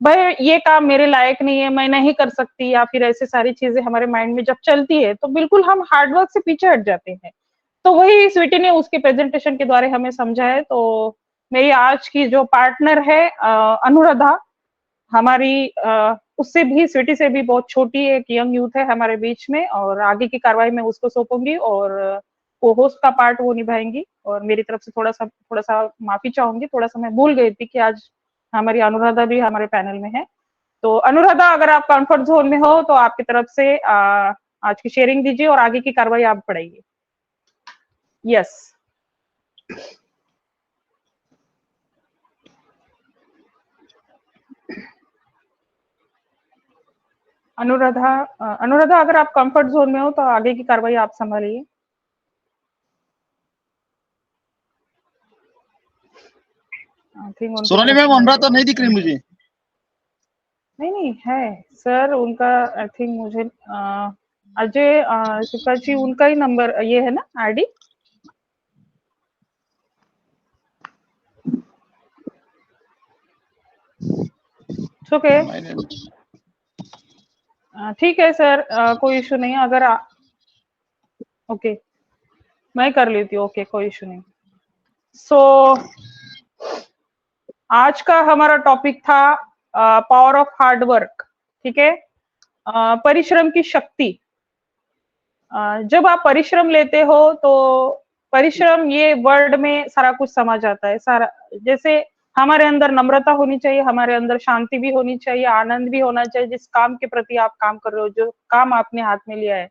भाई ये काम मेरे लायक नहीं है, मैं नहीं कर सकती, या फिर ऐसे सारी चीजें हमारे माइंड में जब चलती है तो बिल्कुल हम हार्डवर्क से पीछे हट जाते हैं। तो वही स्वीटी ने उसके प्रेजेंटेशन के द्वारा हमें समझा है। तो मेरी आज की जो पार्टनर है अनुराधा, हमारी उससे भी, स्वीटी से भी बहुत छोटी एक यंग यूथ है हमारे बीच में, और आगे की कार्रवाई में उसको सौंपूंगी और को होस्ट का पार्ट वो निभाएंगी। और मेरी तरफ से थोड़ा सा माफी चाहूंगी, थोड़ा सा मैं भूल गई थी कि आज हमारी अनुराधा भी हमारे पैनल में है। तो अनुराधा, अगर आप कंफर्ट जोन में हो तो आपकी तरफ से आज की शेयरिंग दीजिए और आगे की कार्रवाई आप बढ़ाइए। यस। अनुराधा, अनुराधा अगर आप कंफर्ट जोन में हो तो आगे की कार्रवाई आप संभालिए। सोनाली मैम, अनुराधा नहीं दिख रही मुझे। नहीं है सर, उनका आई थिंक मुझे अजय शुक्ला जी, उनका ही नंबर ये है ना, आईडी। ओके, ठीक है सर, कोई इशू नहीं है। अगर ओके, मैं कर लेती हूँ। ओके, कोई इशू नहीं। सो आज का हमारा टॉपिक था पावर ऑफ हार्ड वर्क। ठीक है, परिश्रम की शक्ति। जब आप परिश्रम लेते हो तो परिश्रम ये वर्ड में सारा कुछ समा जाता है। सारा, जैसे हमारे अंदर नम्रता होनी चाहिए, हमारे अंदर शांति भी होनी चाहिए, आनंद भी होना चाहिए। जिस काम के प्रति आप काम कर रहे हो, जो काम आपने हाथ में लिया है,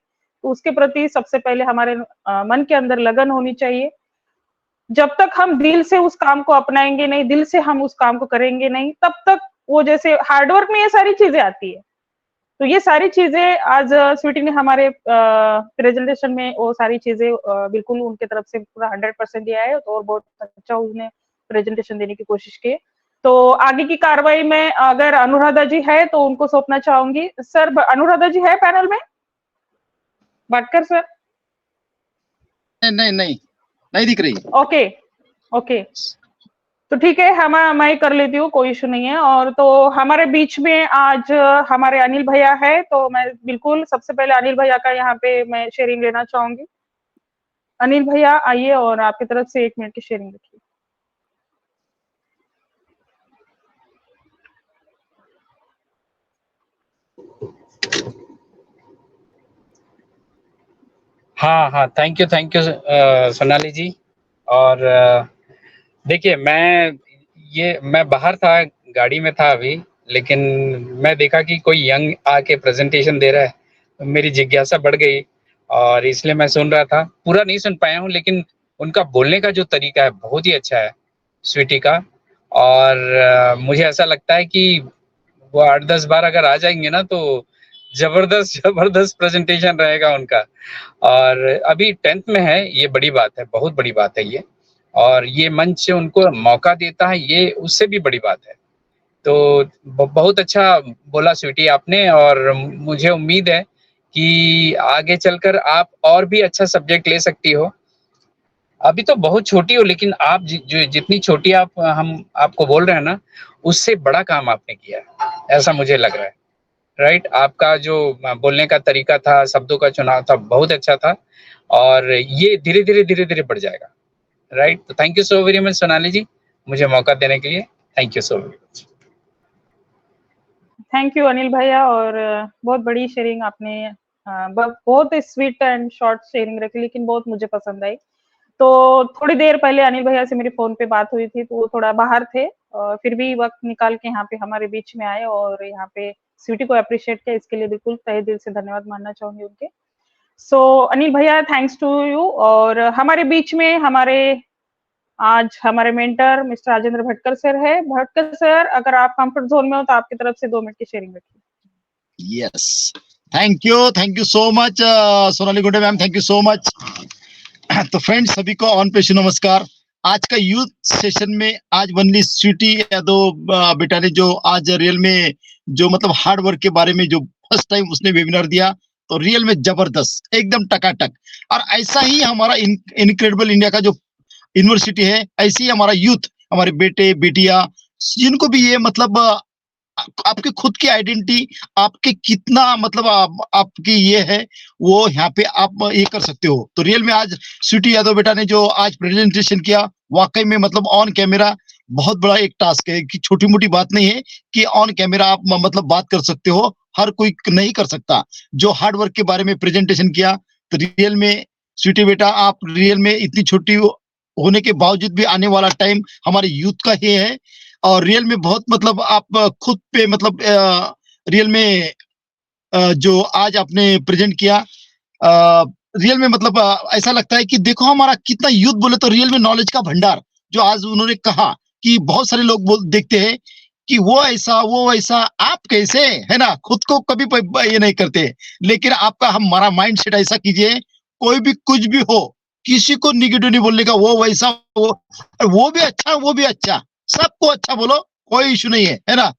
तो उसके प्रति सबसे पहले हमारे मन के अंदर लगन होनी चाहिए। जब तक हम दिल से उस काम को अपनाएंगे नहीं, दिल से हम उस काम को करेंगे नहीं, तब तक वो, जैसे हार्डवर्क में ये सारी चीजें आती है। तो ये सारी चीजें आज स्वीटी ने हमारे प्रेजेंटेशन में वो सारी चीजें बिल्कुल उनके तरफ से पूरा 100% दिया है, तो और बहुत अच्छा उसने प्रेजेंटेशन देने की कोशिश की। तो आगे की कार्रवाई में अगर अनुराधा जी है तो उनको सौंपना चाहूंगी। सर, अनुराधा जी है पैनल में? भटकर सर? नहीं दिख रही। ओके ओके, तो ठीक है, मैं कर लेती हूँ, कोई इशू नहीं है। और तो हमारे बीच में आज हमारे अनिल भैया है, तो मैं बिल्कुल सबसे पहले अनिल भैया का यहाँ पे मैं शेयरिंग लेना चाहूंगी। अनिल भैया आइए और आपकी तरफ से 1 मिनट की शेयरिंग रखिए। हाँ, थैंक यू सोनाली जी। और देखिए, मैं बाहर था, गाड़ी में था अभी, लेकिन मैं देखा कि कोई यंग आके प्रेजेंटेशन दे रहा है, तो मेरी जिज्ञासा बढ़ गई और इसलिए मैं सुन रहा था। पूरा नहीं सुन पाया हूँ, लेकिन उनका बोलने का जो तरीका है बहुत ही अच्छा है, स्वीटी का। और मुझे ऐसा लगता है कि वो 8-10 बार अगर आ जाएंगे ना, तो जबरदस्त प्रेजेंटेशन रहेगा उनका। और अभी 10th में है, ये बड़ी बात है, बहुत बड़ी बात है ये। और ये मंच उनको मौका देता है, ये उससे भी बड़ी बात है। तो बहुत अच्छा बोला स्वीटी आपने, और मुझे उम्मीद है कि आगे चलकर आप और भी अच्छा सब्जेक्ट ले सकती हो। अभी तो बहुत छोटी हो, लेकिन आप जो जितनी छोटी हम आपको बोल रहे हैं ना, उससे बड़ा काम आपने किया है, ऐसा मुझे लग रहा है। राइट, आपका जो बोलने का तरीका था, शब्दों का चुनाव था, बहुत अच्छा था, और ये धीरे धीरे बढ़ जाएगा। राइट, तो thank you so very much Sonali ji, मुझे मौका देने के लिए। Thank you so very much. Thank you Anil भैया, और बहुत बड़ी शेयरिंग आपने, बहुत स्वीट एंड शॉर्ट शेयरिंग रखी, लेकिन बहुत मुझे पसंद आई। तो थोड़ी देर पहले अनिल भैया से मेरी फोन पे बात हुई थी, तो वो थोड़ा बाहर थे, फिर भी वक्त निकाल के यहाँ पे हमारे बीच में आए और यहाँ पे स्वीटी को अप्रिशिएट किया। इसके लिए बिल्कुल तहे दिल से धन्यवाद मानना चाहूंगी उनके। सो अनिल भैया, थैंक्स टू यू। और हमारे बीच में आज हमारे mentor mister Rajendra Bhatkar sir है। भटकर सर, अगर आप कंफर्ट जोन में हो तो आपकी तरफ से 2 मिनट की शेयरिंग रखिए। Yes, thank you so much Sonali Gunde ma'am, thank you so much. तो फ्रेंड्स, सभी को ऑन पे नमस्कार। आज का यूथ सेशन में आज वनली स्वीटी यादव बेटा ने जो आज रियल में जो मतलब हार्ड वर्क के बारे में जो फर्स्ट टाइम उसने वेबिनार दिया, तो रियल में जबरदस्त, एकदम टकाटक। और ऐसा ही हमारा इनक्रेडिबल इंडिया का जो यूनिवर्सिटी है, ऐसे ही हमारा यूथ, हमारे बेटे बेटियां, जिनको भी ये मतलब आपके खुद की आइडेंटिटी, आपके कितना मतलब आपकी ये है, वो यहाँ पे आप ये कर सकते हो। तो रियल में आज स्वीटी यादव बेटा ने जो आज प्रेजेंटेशन किया, वाकई में मतलब ऑन कैमरा बहुत बड़ा एक टास्क है, कि छोटी मोटी बात नहीं है कि ऑन कैमरा आप मतलब बात कर सकते हो, हर कोई नहीं कर सकता। जो हार्ड वर्क के बारे में प्रेजेंटेशन किया, तो रियल में स्वीटी बेटा, आप रियल में इतनी छोटी होने के बावजूद भी आने वाला टाइम हमारे यूथ का ही है, और रियल में बहुत मतलब आप खुद पे मतलब रियल में जो आज आपने प्रेजेंट किया, रियल में मतलब ऐसा लगता है कि देखो हमारा कितना यूथ बोले तो रियल में नॉलेज का भंडार जो आज उन्होंने कहा कि बहुत सारे लोग देखते हैं कि वो ऐसा आप कैसे, है ना, खुद को कभी ये नहीं करते, लेकिन आपका हमारा माइंड सेट ऐसा कीजिए, कोई भी कुछ भी हो, किसी को निगेटिव नहीं बोलने का, वो वैसा वो भी अच्छा, वो भी अच्छा, सबको अच्छा बोलो, कोई इशू नहीं है ना।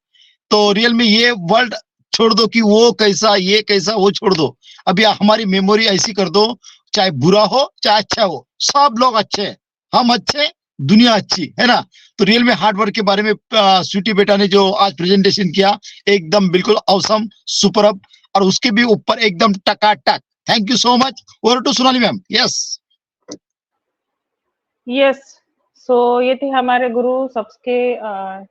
तो रियल में ये वर्ल्ड छोड़ दो कि वो कैसा ये कैसा, वो छोड़ दो। अभी हमारी मेमोरी ऐसी कर दो, चाहे बुरा हो चाहे अच्छा हो, सब लोग अच्छे हैं, हम अच्छे, दुनिया अच्छी, है ना। तो रियल में हार्ड वर्क के बारे में स्वीटी बेटा ने जो आज प्रेजेंटेशन किया, एकदम बिल्कुल औसम, सुपरब, और उसके भी ऊपर एकदम टकाटक। Thank you so much. Over to Sonali ma'am. Yes yes, so ये थे हमारे गुरु, सबके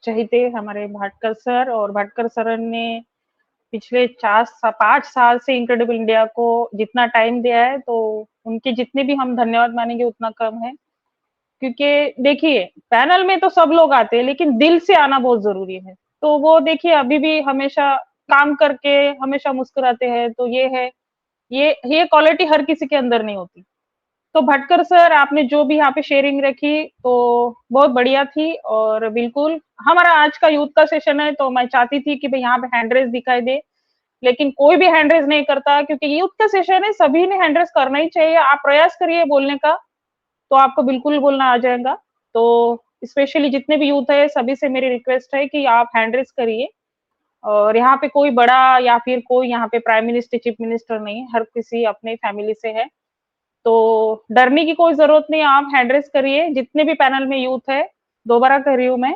चहेते हमारे भाटकर सर। और भाटकर सर ने पिछले 5 साल से इनक्रेडिबल इंडिया को जितना टाइम दिया है, तो उनके जितने भी हम धन्यवाद मानेंगे उतना कम है। क्योंकि देखिए, पैनल में तो सब लोग आते हैं, लेकिन दिल से आना बहुत जरूरी है। तो वो देखिए अभी भी हमेशा काम करके हमेशा मुस्कुराते हैं, तो ये है, ये क्वालिटी हर किसी के अंदर नहीं होती। तो भटकर सर, आपने जो भी यहाँ पे शेयरिंग रखी तो बहुत बढ़िया थी। और बिल्कुल हमारा आज का यूथ का सेशन है, तो मैं चाहती थी कि भाई यहाँ पे हैंड रेस दिखाई दे, लेकिन कोई भी हैंड रेस नहीं करता, क्योंकि यूथ का सेशन है, सभी ने हैंड रेस करना ही चाहिए। आप प्रयास करिए बोलने का, तो आपको बिल्कुल बोलना आ जाएगा। तो स्पेशली जितने भी यूथ है, सभी से मेरी रिक्वेस्ट है कि आप हैंड रेस करिए। और यहाँ पे कोई बड़ा या फिर कोई यहाँ पे प्राइम मिनिस्टर, चीफ मिनिस्टर नहीं, हर किसी अपने फैमिली से है, तो डरने की कोई जरूरत नहीं। आप हैंड रेस करिए, जितने भी पैनल में यूथ है, दोबारा कर रही हूँ मैं,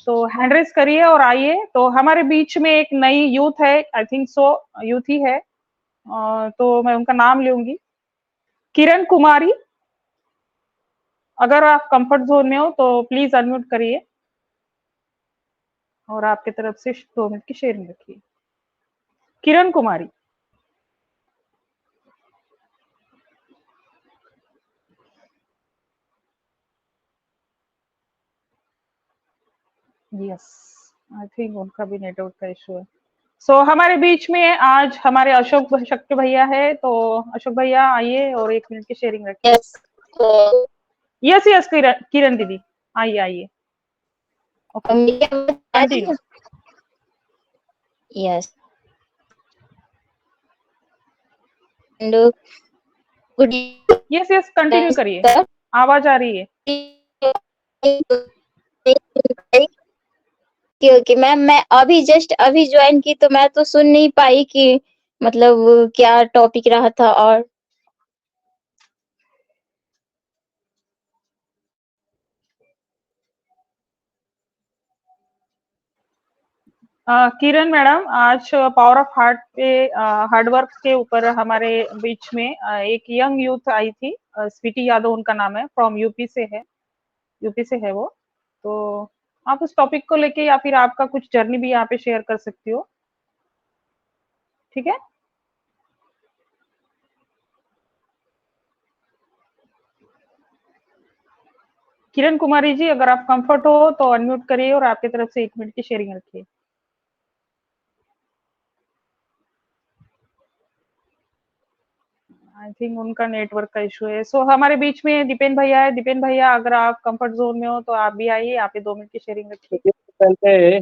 तो हैंड रेस करिए और आइए। तो हमारे बीच में एक नई यूथ है, आई थिंक सो यूथ ही है, तो मैं उनका नाम लूंगी, किरण कुमारी। अगर आप कंफर्ट जोन में हो तो प्लीज अनम्यूट करिए और आपकी तरफ से 2 मिनट की शेयरिंग रखिए। Kiran Kumari. Yes, I think उनका भी नेटवर्क का इशू है। सो हमारे बीच में आज हमारे अशोक शक्ति भैया है, तो अशोक भैया आइए और 1 मिनट की शेयरिंग रखिए। यस यस यस, किरण दीदी आइए आइए। ओके, मेरी आवाज आ रही कंटिन्यू। है? Yes, hello, good yes yes, continue करिए, आवाज आ रही है। ओके मैम, मैं अभी जस्ट अभी ज्वाइन की, तो मैं तो सुन नहीं पाई कि मतलब क्या टॉपिक रहा था। और किरण मैडम, आज पावर ऑफ हार्ट पे हार्ड वर्क के ऊपर हमारे बीच में एक यंग यूथ आई थी, स्वीटी यादव उनका नाम है, फ्रॉम यूपी से है, यूपी से है वो। तो आप उस टॉपिक को लेके या फिर आपका कुछ जर्नी भी यहाँ पे शेयर कर सकती हो, ठीक है? किरण कुमारी जी, अगर आप कंफर्ट हो तो अनम्यूट करिए और आपकी तरफ से 1 मिनट की शेयरिंग रखिए। आई थिंक उनका नेटवर्क का इशू है। सो हमारे बीच में दीपेन भैया है। दीपेन भैया, अगर आप कंफर्ट जोन में हो तो आप भी आइए, आप भी 2 मिनट की शेयरिंग रखिए। पहले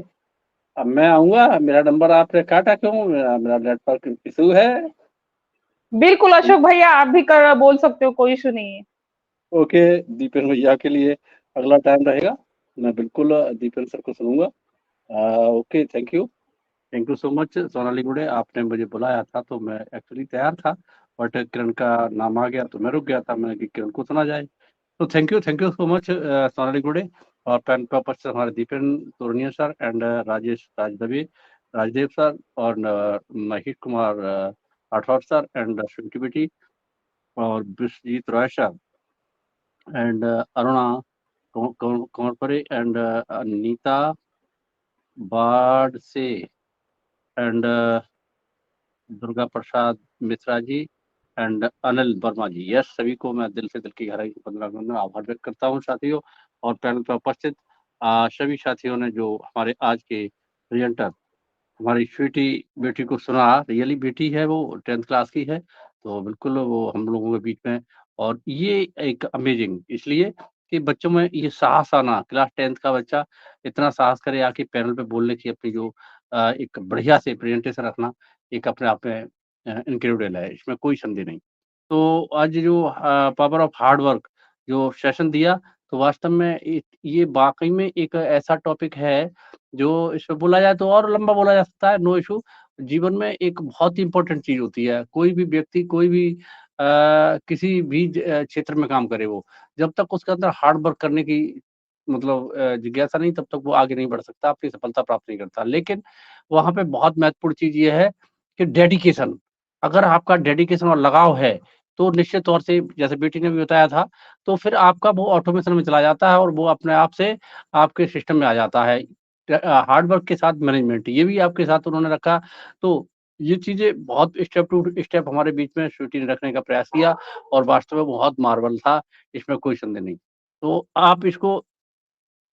अब मैं आऊंगा, मेरा नंबर आपने काटा क्यों? मेरा नेटवर्क इशू है। बिल्कुल अशोक भैया, आप भी बोल सकते हो, कोई इशू नहीं है। ओके, दीपेन भैया के लिए अगला टाइम रहेगा, मैं बिल्कुल दीपेन सर को सुनूंगा। Okay, thank you so much Sonali गुड़े, आपने मुझे बुलाया था तो मैं एक्चुअली तैयार था, बट किरण का नाम आ गया तो मैं रुक गया था, मैंने कि किरण को सुना जाए। तो thank you so much Sonali Gude. और पैन पेपर से हमारे Dipen Toraniya sir and Rajesh Rajdev sir और Mahesh Kumar Rathore sir and Sweety बेटी और Vishwajit Roy sir and Aruna Kanwarpare and Anita Baad से and Durga Prasad Mishra ji and Anil Verma ji. Yes, सभी को मैं दिल से, दिल की गहराई से 15 मिनट में आभार व्यक्त करता हूँ साथियों। और पैनल पर उपस्थित सभी साथियों ने जो हमारे आज के प्रेजेंटर हमारी स्वीटी बेटी को सुना, रियली बेटी है वो 10th क्लास की है, तो बिल्कुल वो हम लोगों के बीच में और ये एक अमेजिंग इसलिए कि बच्चों में ये साहस आना, क्लास 10th का बच्चा इतना साहस करे आके पैनल पे बोलने की अपनी जो एक बढ़िया से प्रेजेंटेशन रखना, एक अपने आप में इनक्रेडिबल है, इसमें कोई संदेह नहीं। तो आज जो पावर ऑफ हार्ड वर्क जो सेशन दिया, तो वास्तव में ये वाक़ई में एक ऐसा टॉपिक है, जो इसमें बोला जाए तो और लंबा बोला जा सकता है, नो इश्यू। जीवन में एक बहुत ही इम्पोर्टेंट चीज़ होती है, कोई भी व्यक्ति कोई भी किसी भी क्षेत्र में काम करे वो, जब तक उसके अंदर हार्ड वर्क करने की मतलब जिज्ञासा नहीं तब तक वो आगे नहीं बढ़ सकता, अपनी सफलता प्राप्त नहीं करता। लेकिन वहाँ पे बहुत महत्वपूर्ण चीज़ ये है कि डेडिकेशन, अगर आपका डेडिकेशन और लगाव है, तो निश्चित तौर से जैसे बेटी ने भी बताया था, तो फिर आपका वो ऑटोमेशन में चला जाता है और वो अपने आप से आपके सिस्टम में आ जाता है। हार्ड वर्क के साथ मैनेजमेंट ये भी आपके साथ उन्होंने रखा, तो ये चीज़ें बहुत स्टेप टू स्टेप हमारे बीच में स्वीटी ने रखने का प्रयास किया और वास्तव में बहुत मार्वल था, इसमें कोई संदेह नहीं। तो आप इसको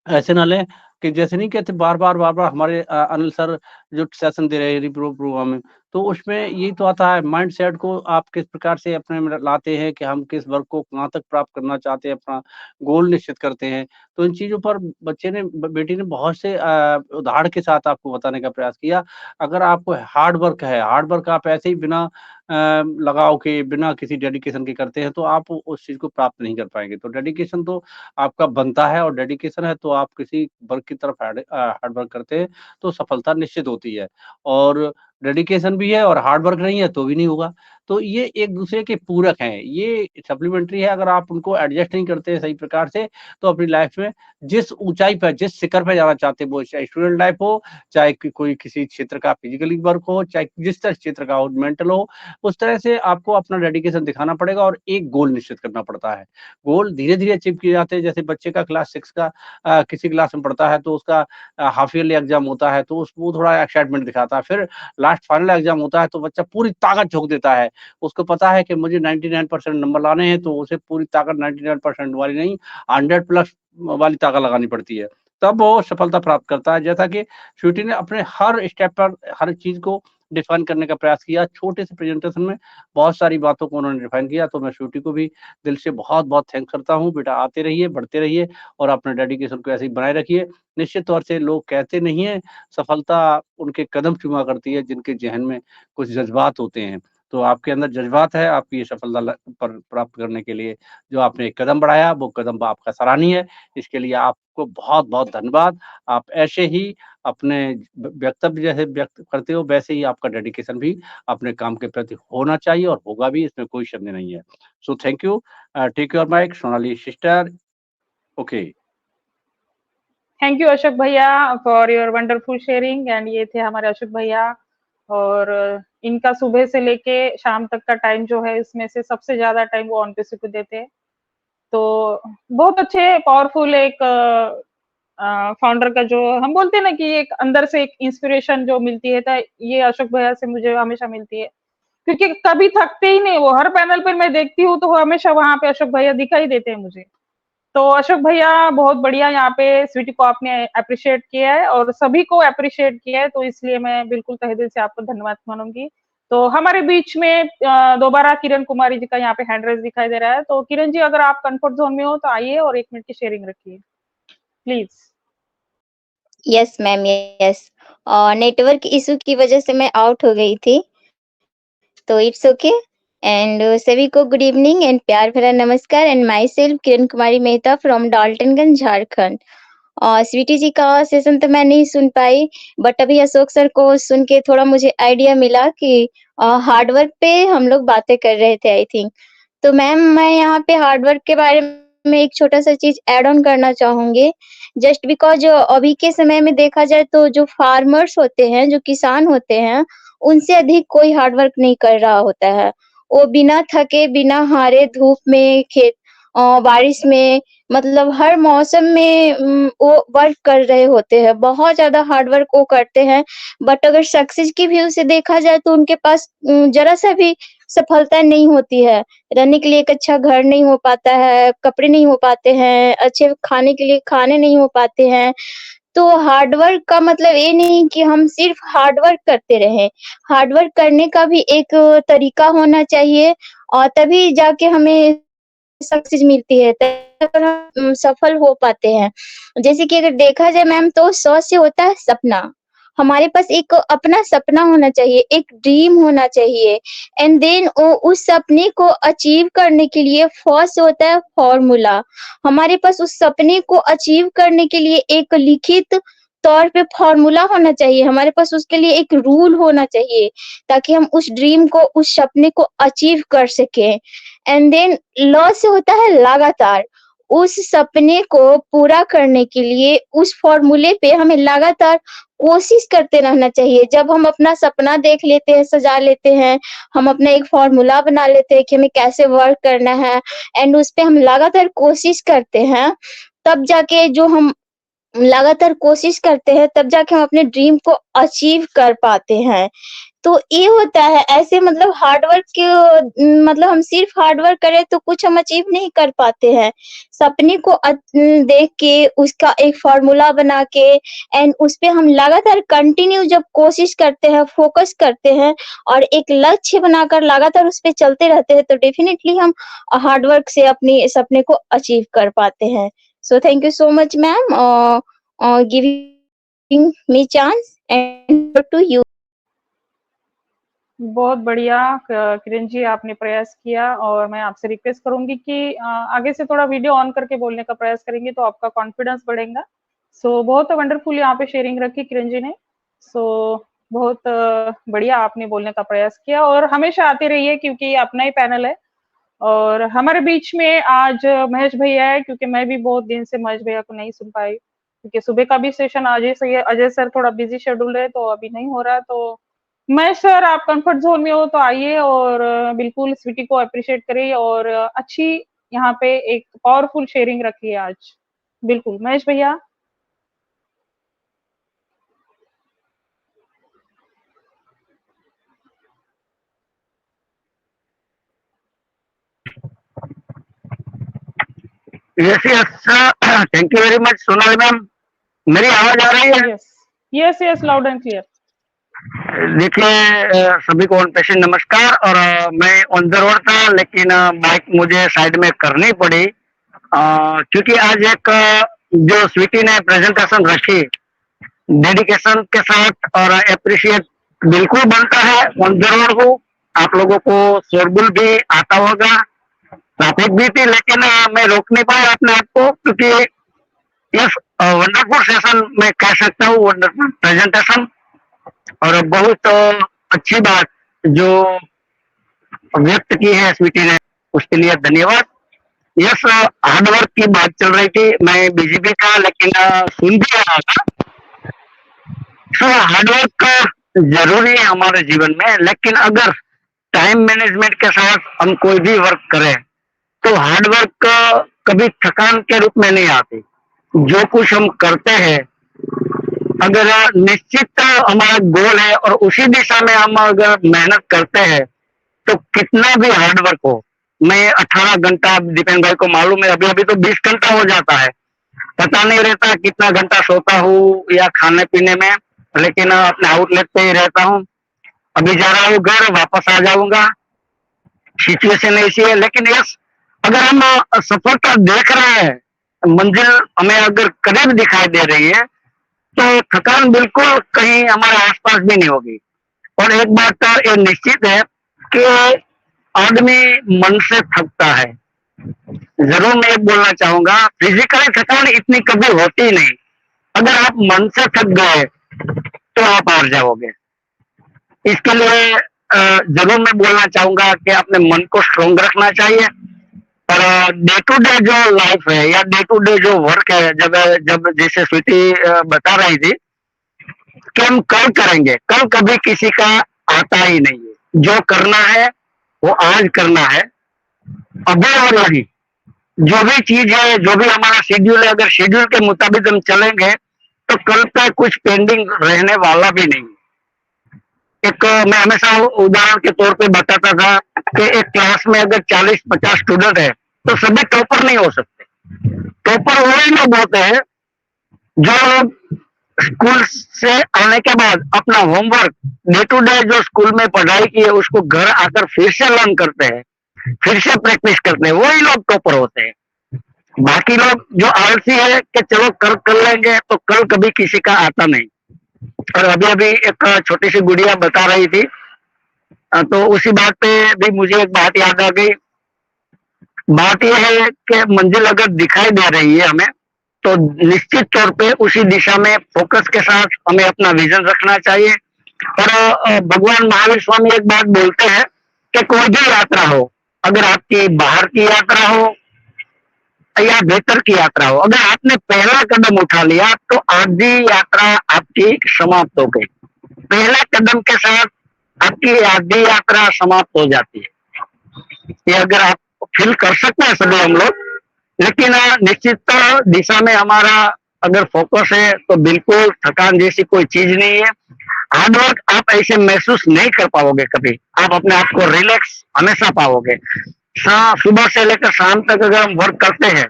ऐसे ना लें कि जैसे नहीं कहते बार-बार हमारे अनिल सर जो सेशन दे रहे हैं प्रोग्राम में, तो उसमें यही तो आता है माइंडसेट को आप किस प्रकार से अपने में लाते हैं कि हम किस वर्ग को कहाँ तक प्राप्त करना चाहते हैं, अपना गोल निश्चित करते हैं। तो इन चीज़ों पर बच्चे ने ब बेटी ने बहुत से उदाहरण के साथ आपको बताने का प्रयास किया। अगर आपको हार्ड वर्क है, हार्ड वर्क आप ऐसे ही बिना लगाव के, बिना किसी डेडिकेशन के करते हैं, तो आप उस चीज़ को प्राप्त नहीं कर पाएँगे। तो डेडिकेशन तो आपका बनता है और डेडिकेशन है तो आप किसी वर्क की तरफ हार्ड वर्क करते हैं, तो सफलता निश्चित होती है। और डेडिकेशन भी है और हार्ड वर्क नहीं है तो भी नहीं होगा। तो ये एक-दूसरे के पूरक हैं, ये सप्लीमेंट्री है अगर आप उनको एडजस्ट नहीं करते हैं सही प्रकार से, तो अपनी लाइफ में जिस ऊँचाई पे, जिस शिखर पे जाना चाहते हैं, वो चाहे स्टूडेंट लाइफ हो, चाहे कोई किसी क्षेत्र का फिजिकली वर्क हो, चाहे जिस तरह क्षेत्र का हो, मेंटल हो, उस तरह से आपको अपना डेडिकेशन दिखाना पड़ेगा और एक गोल निश्चित करना पड़ता है। गोल धीरे-धीरे अचीव किए जाते हैं, जैसे बच्चे का क्लास 6 का किसी क्लास में पढ़ता है तो उसका हाफ ईयरली एग्ज़ाम होता है तो उस वो थोड़ा एक्साइटमेंट दिखाता है। फिर लास्ट फाइनल एग्ज़ाम होता है तो बच्चा पूरी ताकत झोंक देता है। उसको पता है कि मुझे 99% नंबर लाने हैं तो उसे पूरी ताकत 99% वाली नहीं 100 प्लस वाली ताकत लगानी पड़ती है। तब वो सफलता प्राप्त करता है। जैसा कि स्वीटी ने अपने हर स्टेप पर हर चीज़ को डिफाइन करने का प्रयास किया। छोटे से प्रेजेंटेशन में बहुत सारी बातों को उन्होंने डिफाइन किया तो मैं स्वीटी को भी दिल से बहुत-बहुत थैंक्स करता हूँ। बेटा आते रहिए, बढ़ते रहिए और अपने डेडिकेशन को ऐसे ही बनाए रखिए। निश्चित तौर से लोग कहते नहीं हैं, सफलता उनके कदम चूमा करती है जिनके ज़हन में कुछ जज़्बात होते हैं। तो आपके अंदर जज़्बात है, आपकी ये सफलता पर प्राप्त करने के लिए जो आपने एक कदम बढ़ाया, वो कदम आपका सराहनीय है। इसके लिए आपको बहुत-बहुत धन्यवाद। आप ऐसे ही अपने वक्तव्य जैसे व्यक्त करते हो, वैसे ही आपका डेडिकेशन भी अपने काम के प्रति होना चाहिए और होगा भी, इसमें कोई संदेह नहीं है। So thank you. Take your mic, Sonali sister. Okay. Thank you Ashok भैया for your wonderful sharing and ये थे हमारे अशोक भैया और इनका सुबह से लेके शाम तक का टाइम जो है इसमें से सबसे ज्यादा टाइम वो ऑन पेसी को देते हैं। तो बहुत अच्छे पावरफुल एक फाउंडर का जो हम बोलते हैं ना कि एक अंदर से एक इंस्पिरेशन जो मिलती है तो ये अशोक भैया से मुझे हमेशा मिलती है क्योंकि कभी थकते ही नहीं वो। हर पैनल पर मैं देखती हूँ तो वो हमेशा वहां पे अशोक भैया दिखाई देते हैं मुझे। तो अशोक भैया बहुत बढ़िया यहाँ पे स्वीटी को आपने अप्रिशिएट किया है और सभी को अप्रिशिएट किया है तो इसलिए मैं बिल्कुल तहे दिल से आपको धन्यवाद मानूंगी। तो हमारे बीच में दोबारा किरण कुमारी जी का यहाँ पे हैंड रेज दिखाई दे रहा है। तो किरण जी अगर आप कंफर्ट जोन में हो तो आइए और 1 मिनट की शेयरिंग रखिए please. Yes ma'am, yes. Network issue की वजह से मैं आउट हो गई थी, तो इट्स ओके। एंड सभी को गुड इवनिंग एंड प्यार भरा नमस्कार। And myself Kiran Kumari Mehta from Daltonganj, Jharkhand. Sweety ji का सेशन तो मैं नहीं सुन पाई, बट अभी अशोक सर को सुन के थोड़ा मुझे आइडिया मिला कि हार्ड वर्क पे हम लोग बातें कर रहे थे आई थिंक। तो मैम मैं यहाँ पे हार्ड वर्क के बारे में एक छोटा सा चीज ऐड ऑन करना चाहूंगी। जस्ट बिकॉज अभी के समय में देखा जाए तो जो फार्मर्स होते हैं, जो किसान होते हैं, उनसे अधिक कोई हार्ड वर्क नहीं कर रहा होता है। वो बिना थके, बिना हारे, धूप में, खेत बारिश में, मतलब हर मौसम में वो वर्क कर रहे होते हैं। बहुत ज्यादा हार्ड वर्क वो करते हैं। बट अगर सक्सेस की व्यू से देखा जाए तो उनके पास जरा सा भी सफलता नहीं होती है। रहने के लिए एक अच्छा घर नहीं हो पाता है, कपड़े नहीं हो पाते हैं, अच्छे खाने के लिए खाने नहीं हो पाते हैं। तो हार्ड वर्क का मतलब ये नहीं कि हम सिर्फ हार्ड वर्क करते रहें। हार्ड वर्क करने का भी एक तरीका होना चाहिए और तभी जाके हमें सक्सेस मिलती है, तब हम सफल हो पाते हैं। जैसे कि अगर देखा जाए मैम तो 100 से होता है सपना। हमारे पास एक अपना सपना होना चाहिए, एक ड्रीम होना चाहिए एंड देन उस सपने को अचीव करने के लिए फर्स्ट होता है फॉर्मूला। हमारे पास उस सपने को अचीव करने के लिए एक लिखित तौर पे फॉर्मूला होना चाहिए, हमारे पास उसके लिए एक रूल होना चाहिए ताकि हम उस ड्रीम को, उस सपने को अचीव कर सकें। एंड देन लॉ से होता है लगातार। उस सपने को पूरा करने के लिए उस फॉर्मूले पे हमें लगातार कोशिश करते रहना चाहिए। जब हम अपना सपना देख लेते हैं, सजा लेते हैं, हम अपना एक फॉर्मूला बना लेते हैं कि हमें कैसे वर्क करना है एंड उस पे हम लगातार कोशिश करते हैं, तब जाके जो हम लगातार कोशिश करते हैं, तब जाके हम अपने ड्रीम को अचीव कर पाते हैं। तो ये होता है ऐसे, मतलब हार्ड वर्क के मतलब हम सिर्फ हार्ड वर्क करें तो कुछ हम अचीव नहीं कर पाते हैं। सपने को देख के उसका एक फॉर्मूला बना के एंड उस पे हम लगातार कंटिन्यू जब कोशिश करते हैं, फोकस करते हैं और एक लक्ष्य बनाकर लगातार उस पे चलते रहते हैं, तो डेफिनेटली हम हार्ड वर्क से अपने सपने को अचीव कर पाते हैं। So thank you so much, ma'am, giving me chance and to you. बहुत बढ़िया किरण जी, आपने प्रयास किया और मैं आपसे रिक्वेस्ट करूंगी कि आगे से थोड़ा वीडियो ऑन करके बोलने का प्रयास करेंगे तो आपका कॉन्फिडेंस बढ़ेगा। सो बहुत वंडरफुल यहाँ पे शेयरिंग रखी किरण जी ने। सो बहुत बढ़िया आपने बोलने का प्रयास किया और हमेशा आते रहिए क्योंकि ये अपना ही पैनल है। और हमारे बीच में आज महेश भैया है, क्योंकि मैं भी बहुत दिन से महेश भैया को नहीं सुन पाई क्योंकि सुबह का भी सेशन अजय सर थोड़ा बिजी शेड्यूल है तो अभी नहीं हो रहा। तो महेश सर, आप कंफर्ट जोन में हो तो आइए और बिल्कुल स्वीटी को अप्रिशिएट करिए और अच्छी यहाँ पे एक पावरफुल शेयरिंग रखिए आज। बिल्कुल महेश भैया। Yes yes, thank you very much Sonali ma'am. मेरी आवाज आ रही है? Yes yes yes, loud and clear. देखिए सभी को ऑन पेशेंट नमस्कार। और मैं ऑन द रोड था लेकिन बाइक मुझे साइड में करनी पड़ी क्योंकि आज एक जो स्वीटी ने प्रेजेंटेशन रखी डेडिकेशन के साथ और अप्रिशिएट बिल्कुल बनता है। ऑन द रोड हूँ, आप लोगों को शोरगुल भी आता होगा, ट्रैफिक भी थी, लेकिन मैं रोक नहीं पाया अपने आप को क्योंकि यस वंडरफुल सेशन मैं कह सकता हूँ, वंडरफुल प्रेजेंटेशन और बहुत अच्छी बात जो व्यक्त की है स्वीटी ने, उसके लिए धन्यवाद। यस, हार्डवर्क की बात चल रही थी, मैं बिजी भी था लेकिन सुन भी रहा था। हार्डवर्क जरूरी है हमारे जीवन में, लेकिन अगर टाइम मैनेजमेंट के साथ हम कोई भी वर्क करें तो हार्डवर्क कभी थकान के रूप में नहीं आती। जो कुछ हम करते हैं अगर निश्चित हमारा गोल है और उसी दिशा में हम अगर मेहनत करते हैं तो कितना भी हार्डवर्क हो, मैं 18 घंटा, दीपेन भाई को मालूम है, अभी अभी तो 20 घंटा हो जाता है, पता नहीं रहता कितना घंटा सोता हूँ या खाने पीने में, लेकिन अपने आउटलेट पे ही रहता हूँ। अभी जा रहा हूँ घर, वापस आ जाऊंगा, सिचुएशन ऐसी है। लेकिन यस, अगर हम सफलता देख रहे हैं, मंजिल हमें अगर करीब दिखाई दे रही है तो थकान बिल्कुल कहीं हमारे आसपास भी नहीं होगी। और एक बात ये निश्चित है कि आदमी मन से थकता है। जरूर मैं बोलना चाहूंगा, फिजिकली थकान इतनी कभी होती नहीं, अगर आप मन से थक गए तो आप हार जाओगे। इसके लिए जरूर मैं बोलना चाहूंगा कि अपने मन को स्ट्रोंग रखना चाहिए और डे टू डे जो लाइफ है या डे टू डे जो वर्क है, जब जैसे स्वीटी बता रही थी कि हम कल करेंगे, कल कभी किसी का आता ही नहीं है। जो करना है वो आज करना है, अभी और अभी। जो भी चीज है, जो भी हमारा शेड्यूल है, अगर शेड्यूल के मुताबिक हम चलेंगे तो कल पे कुछ पेंडिंग रहने वाला भी नहीं। एक मैं हमेशा उदाहरण के तौर पे बताता था कि एक क्लास में अगर 40-50 स्टूडेंट है तो सभी टॉपर नहीं हो सकते। टॉपर वही लोग होते हैं जो लोग स्कूल से आने के बाद अपना होमवर्क डे टू डे जो स्कूल में पढ़ाई की है उसको घर आकर फिर से लर्न करते हैं, फिर से प्रैक्टिस करते हैं, वही लोग टॉपर होते हैं। बाकी लोग जो आलसी है कि चलो कल कर लेंगे, तो कल कभी किसी का आता नहीं। और अभी अभी एक छोटी सी गुड़िया बता रही थी, तो उसी बात पे भी मुझे एक बात याद आ गई। बात यह है कि मंजिल अगर दिखाई दे रही है हमें, तो निश्चित तौर पे उसी दिशा में फोकस के साथ हमें अपना विजन रखना चाहिए। और भगवान महावीर स्वामी एक बात बोलते हैं कि कोई भी यात्रा हो, अगर आपकी बाहर की यात्रा हो या भीतर की यात्रा हो, अगर आपने पहला कदम उठा लिया तो आधी यात्रा आपकी समाप्त हो गई। पहला कदम के साथ आपकी आधी यात्रा समाप्त हो जाती है। ये अगर आप फील कर सकते हैं सभी हम लोग, लेकिन निश्चित दिशा में हमारा अगर फोकस है तो बिल्कुल थकान जैसी कोई चीज नहीं है। हार्डवर्क आप ऐसे महसूस नहीं कर पाओगे कभी, आप अपने आप को रिलैक्स हमेशा पाओगे। सुबह से लेकर शाम तक अगर हम वर्क करते हैं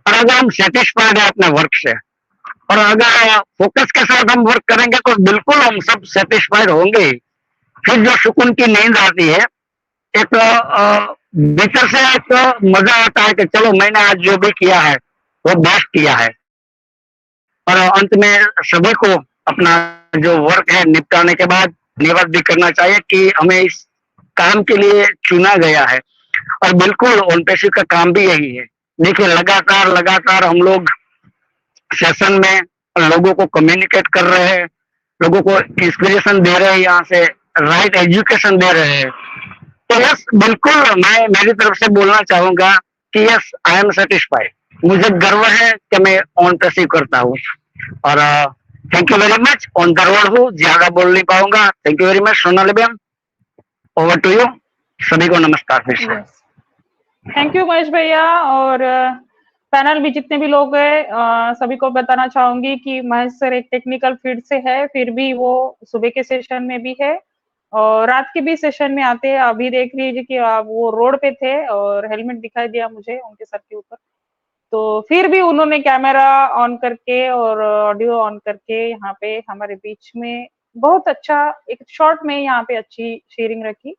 और अगर हम सेटिस्फाइड है अपने वर्क से, और अगर फोकस के साथ हम वर्क करेंगे तो बिल्कुल हम सब सेटिस्फाइड होंगे ही। फिर जो सुकून की नींद आती है, एक भीतर से एक मजा आता है कि चलो मैंने आज जो भी किया है वो बेस्ट किया है। और अंत में सभी को अपना जो वर्क है निपटाने के बाद धन्यवाद भी करना चाहिए कि हमें इस काम के लिए चुना गया है। और बिल्कुल ओनपेशी का काम भी यही है। देखिए लगातार हम लोग सेशन में लोगों को कम्युनिकेट कर रहे हैं, लोगों को इंस्पिरेशन दे रहे हैं, यहाँ से राइट एजुकेशन दे रहे हैं। तो यस, बिल्कुल मैं मेरी तरफ से बोलना चाहूंगा कि यस, आई एम सेटिस्फाइड। मुझे गर्व है कि मैं ऑन परसीव करता हूँ। और thank you very much. On the road हूँ, ज्यादा बोल नहीं पाऊंगा। Thank you very much Sonali ma'am, over to you. सभी को नमस्कार फिर से। थैंक यू महेश भैया। और पैनल में जितने भी लोग हैं सभी को बताना चाहूंगी कि महेश सर एक टेक्निकल फील्ड से है, फिर भी वो सुबह के सेशन में भी है और रात के भी सेशन में आते हैं। अभी देख लीजिए कि वो रोड पे थे और हेलमेट दिखाई दिया मुझे उनके सर के ऊपर, तो फिर भी उन्होंने कैमरा ऑन करके और ऑडियो ऑन करके यहाँ पे हमारे बीच में बहुत अच्छा एक शॉर्ट में यहाँ पे अच्छी शेयरिंग रखी।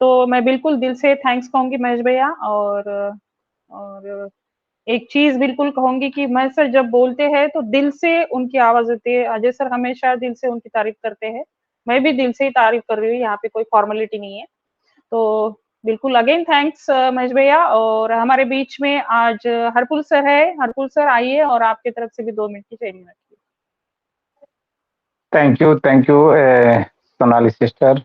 तो मैं बिल्कुल दिल से थैंक्स कहूंगी महेश भैया। और एक चीज बिल्कुल कहूंगी कि महेश सर जब बोलते हैं तो दिल से उनकी आवाज होती है। अजय सर हमेशा दिल से उनकी तारीफ करते हैं, मैं भी दिल से ही तारीफ कर रही हूँ, यहाँ पे कोई फॉर्मेलिटी नहीं है। तो बिल्कुल अगेन थैंक्स महेश भैया। और हमारे बीच में आज हरपुल सर है। हरपुल सर आइए और आपकी तरफ से भी 2 मिनट की शेयरिंग रखिए। Thank you Sonali sister.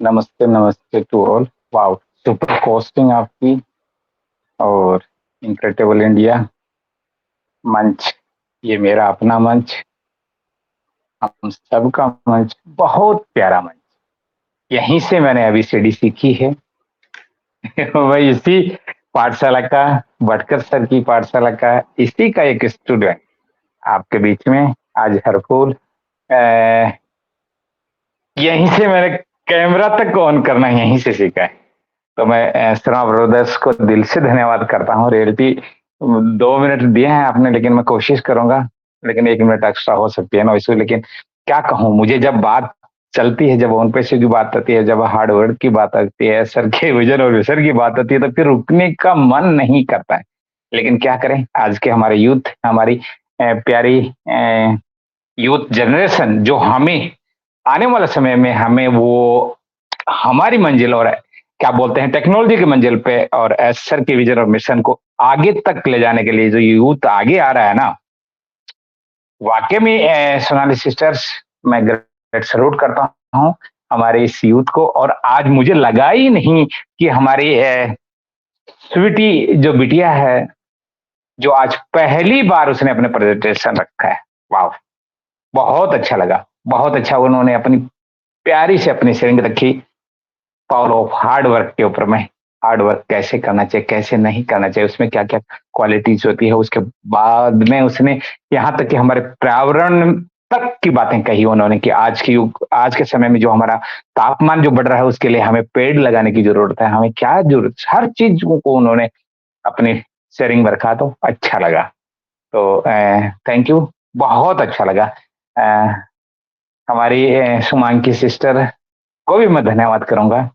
नमस्ते to all. Wow, super costing आपकी और इनक्रेडिबल इंडिया मंच, ये मेरा अपना मंच, हम सबका मंच, बहुत प्यारा मंच। यहीं से मैंने ABCD सीखी है। वही इसी पाठशाला का, भटकर सर की पाठशाला का, इसी का एक स्टूडेंट आपके बीच में आज हरफुल। यहीं से मैंने कैमरा तक ऑन करना यहीं से सीखा है। तो मैं शर्मा ब्रदर्स को दिल से धन्यवाद करता हूँ। रियलिटी 2 मिनट दिए हैं आपने, लेकिन मैं कोशिश करूंगा, लेकिन 1 मिनट एक्स्ट्रा हो सकती है ना वैसे। लेकिन क्या कहूँ, मुझे जब बात चलती है, जब ऑन पैसे की बात आती है, जब हार्ड वर्क की बात आती है, सर के विजन और विजन की बात आती है, तो फिर रुकने का मन नहीं करता है। लेकिन क्या करें, आज के हमारे यूथ, हमारी प्यारी यूथ जनरेशन, जो हमें आने वाले समय में हमें वो हमारी मंजिल और क्या बोलते हैं टेक्नोलॉजी की मंजिल पे और सर के विजन और मिशन को आगे तक ले जाने के लिए जो यूथ आगे आ रहा है ना, वाकई में सोनाली सिस्टर्स मैं ग्रेट सैल्यूट करता हूँ हमारे इस यूथ को। और आज मुझे लगा ही नहीं कि हमारी स्वीटी जो बिटिया है, जो आज पहली बार उसने अपने प्रेजेंटेशन रखा है, वाह, बहुत अच्छा लगा, बहुत अच्छा। उन्होंने अपनी प्यारी से अपनी शेयरिंग रखी पावर ऑफ हार्ड वर्क के ऊपर में। हार्ड वर्क कैसे करना चाहिए, कैसे नहीं करना चाहिए, उसमें क्या क्या क्वालिटीज होती है। उसके बाद में उसने यहाँ तक कि हमारे पर्यावरण तक की बातें कही उन्होंने कि आज के समय में जो हमारा तापमान जो बढ़ रहा है, उसके लिए हमें पेड़ लगाने की जरूरत है, हमें क्या जरूरत, हर चीज को उन्होंने अपनी शेयरिंग में रखा। तो अच्छा लगा। तो थैंक यू, बहुत अच्छा लगा। हमारी सुमांकी सिस्टर को भी मैं धन्यवाद करूंगा,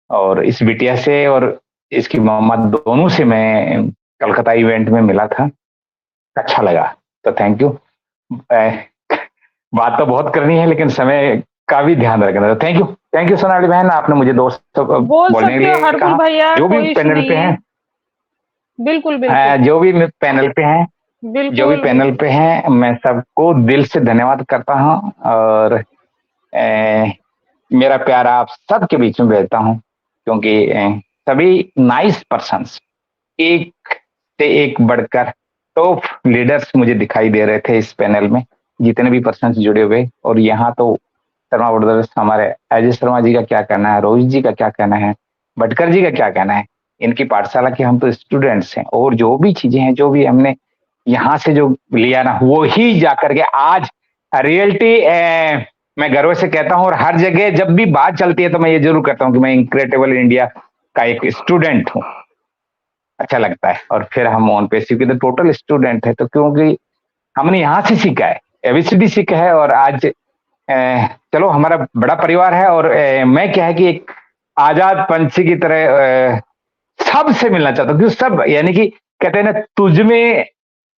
और इस बिटिया से और इसकी मम्मा दोनों से मैं कलकत्ता इवेंट में मिला था, अच्छा लगा, तो थैंक यू। बात तो बहुत करनी है लेकिन समय का भी ध्यान रखना है, थैंक यू सोनाली बहन, आपने मुझे दोस्त बोल बोलने के सकते हो लिए हरकुल कहा। भैया, जो भी कोई इशू पैनल नहीं पे है। हैं, बिल्कुल बिल्कुल जो भी पैनल पे हैं, जो भी बिल्कुल पैनल पे हैं, मैं सबको दिल से धन्यवाद करता हूँ, और मेरा प्यार आप सबके बीच में भेजता हूँ, क्योंकि सभी नाइस पर्सन्स, एक से एक बढ़कर टॉप लीडर्स मुझे दिखाई दे रहे थे इस पैनल में, जितने भी पर्सन्स जुड़े हुए। और यहाँ तो शर्मा ब्रदर्स, हमारे अजय शर्मा जी का क्या कहना है, रोहित जी का क्या कहना है, भटकर जी का क्या कहना है, इनकी पाठशाला के हम तो स्टूडेंट्स हैं, और जो भी चीजें हैं, जो भी हमने यहाँ से जो लिया ना, वो ही जाकर के आज रियलिटी मैं गर्व से कहता हूँ। और हर जगह जब भी बात चलती है तो मैं ये जरूर कहता हूँ कि मैं इनक्रेडिबल इंडिया का एक स्टूडेंट हूँ, अच्छा लगता है। और फिर हम ऑन पेसिव के तो टोटल स्टूडेंट है, तो क्योंकि हमने यहाँ से सीखा है, एबीसीडी सीखा है, और आज चलो हमारा बड़ा परिवार है, और मैं क्या है कि एक आजाद पंछी की तरह सबसे मिलना चाहता हूँ, क्योंकि सब, यानी कि कहते हैं ना, तुझ में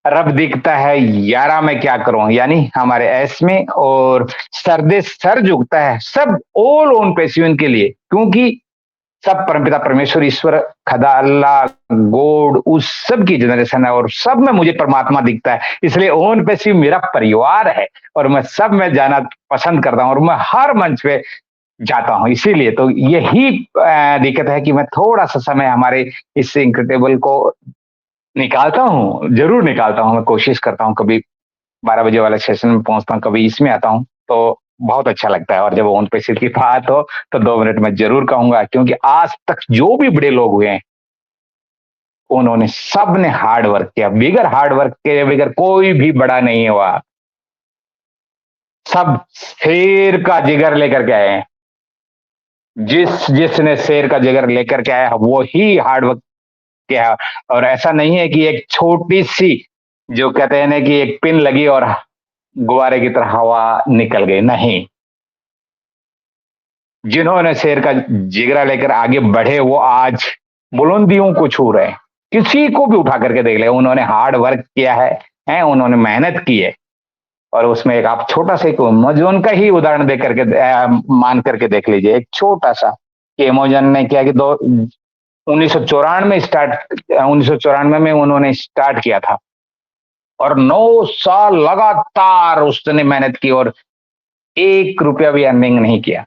रब दिखता है, यारा मैं क्या करूं, यानी हमारे ऐस में, और सरदे सर झुकता है सब ऑल ऑन पेसिव के लिए, क्योंकि सब परमपिता परमेश्वर, ईश्वर, खदा, अल्लाह, गॉड, उस सब की जनरेशन है, और सब में मुझे परमात्मा दिखता है, इसलिए ओन पेसिव मेरा परिवार है, और मैं सब में जाना पसंद करता हूं, और मैं हर मंच पे जाता हूं। इसीलिए तो यही दिक्कत है कि मैं थोड़ा सा समय हमारे इस इनक्रेडिबल को निकालता हूं, जरूर निकालता हूं, मैं कोशिश करता हूं, कभी 12 बजे वाले सेशन में पहुंचता हूं, कभी इसमें आता हूं, तो बहुत अच्छा लगता है। और जब ऑन पेसिव की बात हो तो 2 मिनट में जरूर कहूंगा, क्योंकि आज तक जो भी बड़े लोग हुए हैं, उन्होंने सब ने हार्ड वर्क किया, बिगर हार्ड वर्क के बगैर कोई भी बड़ा नहीं हुआ। सब शेर का जिगर लेकर के आए हैं, जिसने शेर का जिगर लेकर के आया वो ही हार्ड वर्क किया। और ऐसा नहीं है कि एक छोटी सी, जो कहते हैं ना कि एक पिन लगी और गुब्बारे की तरह हवा निकल गई, नहीं, जिन्होंने शेर का जिगरा लेकर आगे बढ़े वो आज बुलंदियों को छू रहे हैं। किसी को भी उठा करके देख ले, उन्होंने हार्ड वर्क किया है, उन्होंने मेहनत की है। और उसमें एक आप छोटा सा अमेजोन का ही उदाहरण दे करके मान करके देख लीजिए, एक छोटा सा कि अमेजोन ने किया कि 1994 में उन्होंने स्टार्ट किया था, और 9 साल लगातार उसने मेहनत की, और 1 रुपया भी अर्निंग नहीं किया,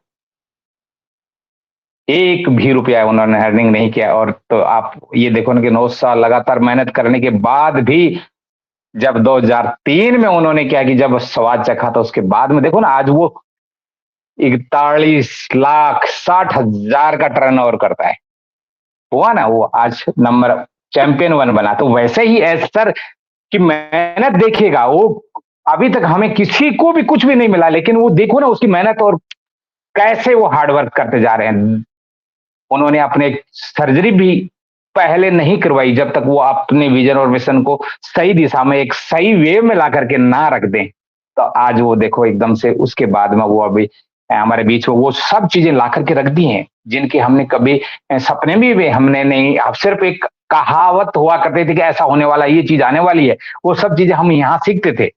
1 भी रुपया उन्होंने अर्निंग नहीं किया। और तो आप ये देखो ना कि 9 साल लगातार मेहनत करने के बाद भी, जब 2003 में उन्होंने क्या कि जब स्वाद चखा, तो उसके बाद में देखो ना, आज वो 41,60,000 का टर्नओवर करता है, हुआ ना, वो आज नंबर चैंपियन 1 बना। तो वैसे ही सर की मेहनत देखिएगा, वो अभी तक हमें किसी को भी कुछ भी नहीं मिला, लेकिन वो देखो ना उसकी मेहनत, और कैसे वो हार्डवर्क करते जा रहे हैं। उन्होंने अपने सर्जरी भी पहले नहीं करवाई जब तक वो अपने विजन और मिशन को सही दिशा में, एक सही वे में ला करके ना रख दें। तो आज वो देखो एकदम से उसके बाद में वो अभी हमारे बीच में वो सब चीजें ला करके रख दी हैं, जिनकी हमने कभी सपने में हमने नहीं, अब सिर्फ एक कहावत हुआ करते थे कि ऐसा होने वाला, ये चीज आने वाली है, वो सब चीजें हम यहाँ सीखते थे।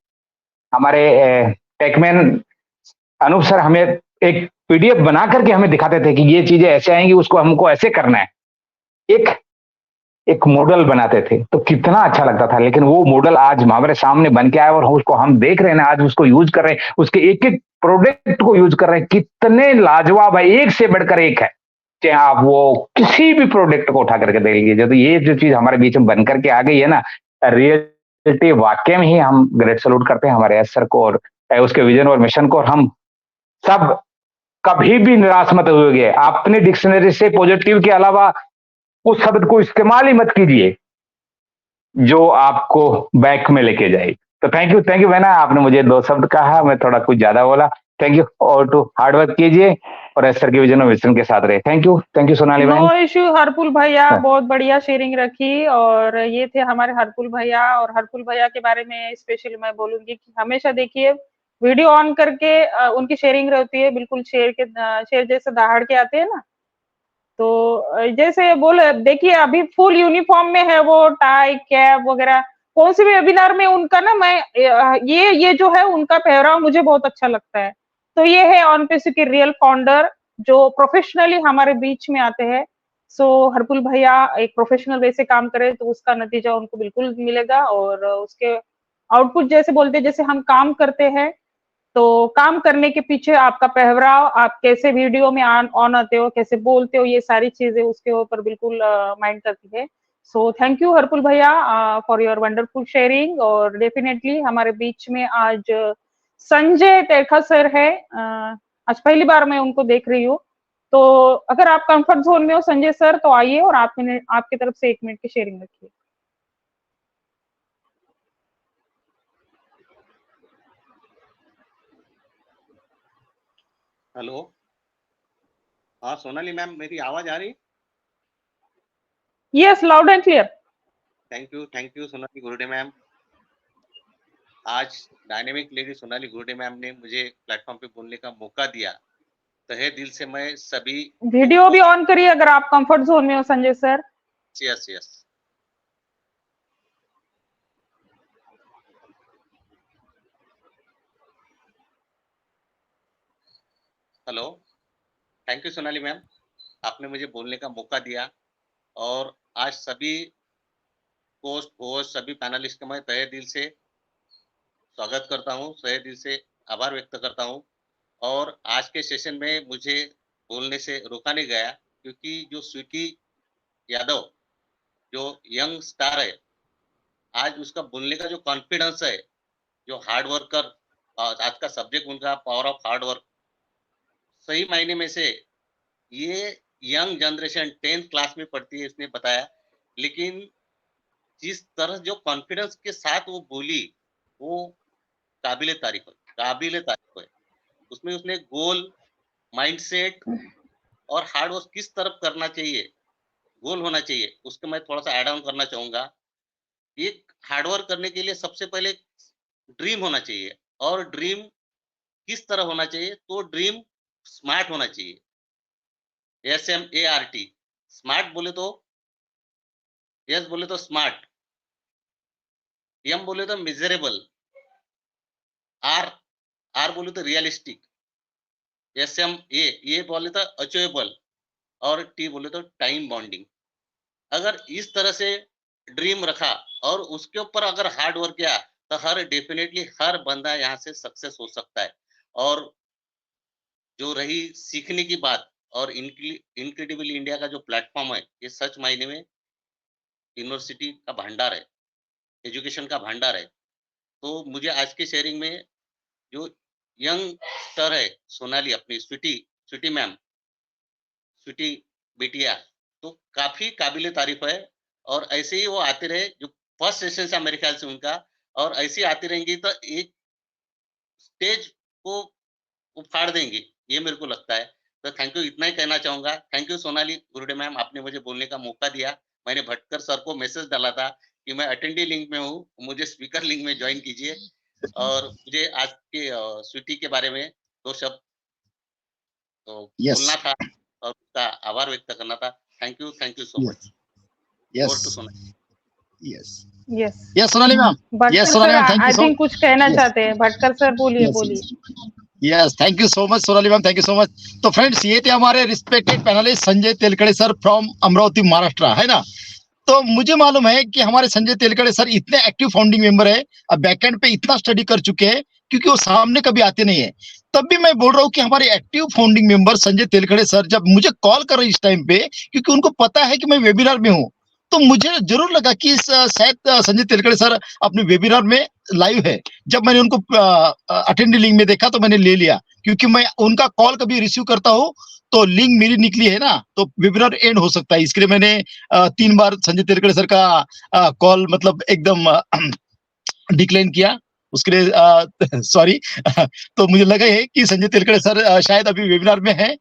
हमारे टेकमैन अनूप सर हमें एक पीडीएफ बना करके हमें दिखाते थे कि ये चीजें ऐसे आएंगी, उसको हमको ऐसे करना है, एक मॉडल बनाते थे, तो कितना अच्छा लगता था। लेकिन वो मॉडल आज हमारे सामने बन के आया, और उसको हम देख रहे हैं, आज उसको यूज कर रहे हैं, उसके एक एक प्रोडक्ट को यूज कर रहे हैं, कितने लाजवाब है, एक से बढ़कर एक है। चाहे आप वो किसी भी प्रोडक्ट को उठा करके देख लीजिए, तो ये जो चीज हमारे बीच में बन करके आ गई है ना, रियलिटी वाकई में ही हम ग्रेट सैल्यूट करते हैं हमारे एस सर को, और उसके विजन और मिशन को। और हम सब कभी भी निराश मत होइए, अपने डिक्शनरी से पॉजिटिव के अलावा उस शब्द को इस्तेमाल ही मत कीजिए जो आपको बैक में लेके जाए। तो थैंक यू बहना, आपने मुझे 2 शब्द कहा, मैं थोड़ा कुछ ज्यादा बोला, थैंक यू। और टू हार्ड वर्क कीजिए, और एस्टर की विजन के साथ रहे। थैंक यू सोनाली नो बहन। इश्यू हरपुल भैया, हाँ। बहुत बढ़िया शेयरिंग रखी। और ये थे हमारे हरपुल भैया। और हरपुल भैया के बारे में स्पेशली मैं बोलूंगी कि हमेशा देखिए वीडियो ऑन करके उनकी शेयरिंग रहती है, बिल्कुल शेर जैसे दहाड़ के आते हैं ना। तो जैसे बोले देखिए अभी फुल यूनिफॉर्म में है वो, टाई कैप वगैरह। कौन से भी वेबिनार में उनका ना मैं ये जो है उनका पहराव मुझे बहुत अच्छा लगता है। तो ये है ऑनपेसी के रियल फाउंडर जो प्रोफेशनली हमारे बीच में आते हैं। सो हरपुल भैया एक प्रोफेशनल वे से काम करे तो उसका नतीजा उनको बिल्कुल मिलेगा। और उसके आउटपुट जैसे बोलते हैं, जैसे हम काम करते हैं तो काम करने के पीछे आपका पहराव, आप कैसे वीडियो में ऑन आते हो, कैसे बोलते हो, ये सारी चीजें उसके ऊपर बिल्कुल माइंड करती है। सो थैंक यू हरपुल भैया फॉर योर वंडरफुल शेयरिंग। और डेफिनेटली हमारे बीच में आज संजय तेरखा सर है। आज पहली बार मैं उनको देख रही हूँ। तो अगर आप कंफर्ट जोन में हो संजय सर तो आइए और आपकी तरफ से 1 मिनट की शेयरिंग रखिए। हेलो, हाँ सोनाली मैम, मेरी आवाज आ रही? Yes, loud and clear. Thank you Sonali Gurude ma'am. आज dynamic lady Sonali Gurude ma'am ने मुझे प्लेटफॉर्म पे बोलने का मौका दिया। तहे दिल से मैं सभी वीडियो भी ऑन करिए अगर आप कंफर्ट जोन में हो Sanjay sir. Yes. Hello, thank you Sonali ma'am, आपने मुझे बोलने का मौका दिया। और आज सभी होस्ट सभी पैनलिस्ट का मैं तहे दिल से स्वागत करता हूँ, तहे दिल से आभार व्यक्त करता हूँ। और आज के सेशन में मुझे बोलने से रोका नहीं गया, क्योंकि जो स्वीटी यादव जो यंग स्टार है, आज उसका बोलने का जो कॉन्फिडेंस है, जो हार्ड वर्कर, आज का सब्जेक्ट उनका पावर ऑफ हार्ड वर्क, सही मायने में से ये यंग जनरेशन 10th क्लास में पढ़ती है, इसने बताया। लेकिन जिस तरह जो कॉन्फिडेंस के साथ वो बोली, वो काबिले तारीफ है। उसमें उसने गोल, माइंडसेट और हार्ड वर्क किस तरफ करना चाहिए, गोल होना चाहिए, उसको मैं थोड़ा सा ऐड ऑन करना चाहूंगा। एक हार्ड वर्क करने के लिए सबसे पहले ड्रीम होना चाहिए। और ड्रीम किस तरह होना चाहिए? तो ड्रीम स्मार्ट होना चाहिए, SMART। स्मार्ट बोले तो यस बोले तो स्मार्ट, M बोले तो मेजरेबल, R बोले तो रियलिस्टिक, SMA ये बोले तो अचीवेबल, और T बोले तो टाइम बॉन्डिंग। अगर इस तरह से ड्रीम रखा और उसके ऊपर अगर हार्ड वर्क किया तो डेफिनेटली हर बंदा यहाँ से सक्सेस हो सकता है। और जो रही सीखने की बात, और इनक्रेडिबल इंडिया का जो प्लेटफॉर्म है, ये सच मायने में यूनिवर्सिटी का भंडार है, एजुकेशन का भंडार है। तो मुझे आज की शेयरिंग में जो यंग स्टार है सोनाली, अपनी स्वीटी मैम, स्वीटी बेटिया, तो काफी काबिले तारीफ है। और ऐसे ही वो आते रहे, जो फर्स्ट सेशन से मेरे ख्याल से उनका, और ऐसी आती रहेंगी तो एक स्टेज को उफाड़ देंगी, ये मेरे को लगता है। तो थैंक यू, इतना ही कहना चाहूंगा। Thank you Sonali Gurude ma'am, आपने मुझे बोलने का मौका दिया। मैंने भटकर सर को मैसेज डाला था कि मैं अटेंडी लिंक में हूँ, मुझे स्पीकर लिंक में ज्वाइन कीजिए। और मुझे आज के स्वीटी के बारे में 2 शब्द तो बोलना था और उसका आभार व्यक्त करना था। Thank you so much. Yes Sonali ma'am, Bhatkar sir I think कुछ कहना चाहते हैं। भटकर सर बोलिए। Yes, thank you so much Sonali ma'am, thank you so much. तो फ्रेंड्स, ये थे हमारे respected panelist Sanjay Telkade sir from Amravati Maharashtra, है ना। तो मुझे मालूम है कि हमारे संजय तेलकड़े सर इतने एक्टिव फाउंडिंग मेंबर है, अब बैकएंड पे इतना स्टडी कर चुके हैं, क्योंकि वो सामने कभी आते नहीं है। तब भी मैं बोल रहा हूँ कि हमारे active founding member Sanjay Telkade sir जब मुझे कॉल कर रहे इस टाइम पे, क्योंकि उनको पता है कि मैं वेबिनार में हूँ, तो मुझे जरूर लगा कि शायद संजय तेलकड़े सर अपने वेबिनार में लाइव है। जब मैंने उनको अटेंडी लिंक में देखा तो मैंने ले लिया, क्योंकि मैं उनका कॉल कभी रिसीव करता हूँ तो लिंक मेरी निकली है ना, तो वेबिनार एंड हो सकता है। इसके लिए मैंने 3 बार संजय तेलकड़े सर का कॉल मतलब एकदम डिक्लाइन किया। उसके लिए सॉरी। तो मुझे लगा है कि संजय तेलकड़े सर शायद अभी वेबिनार में हैं।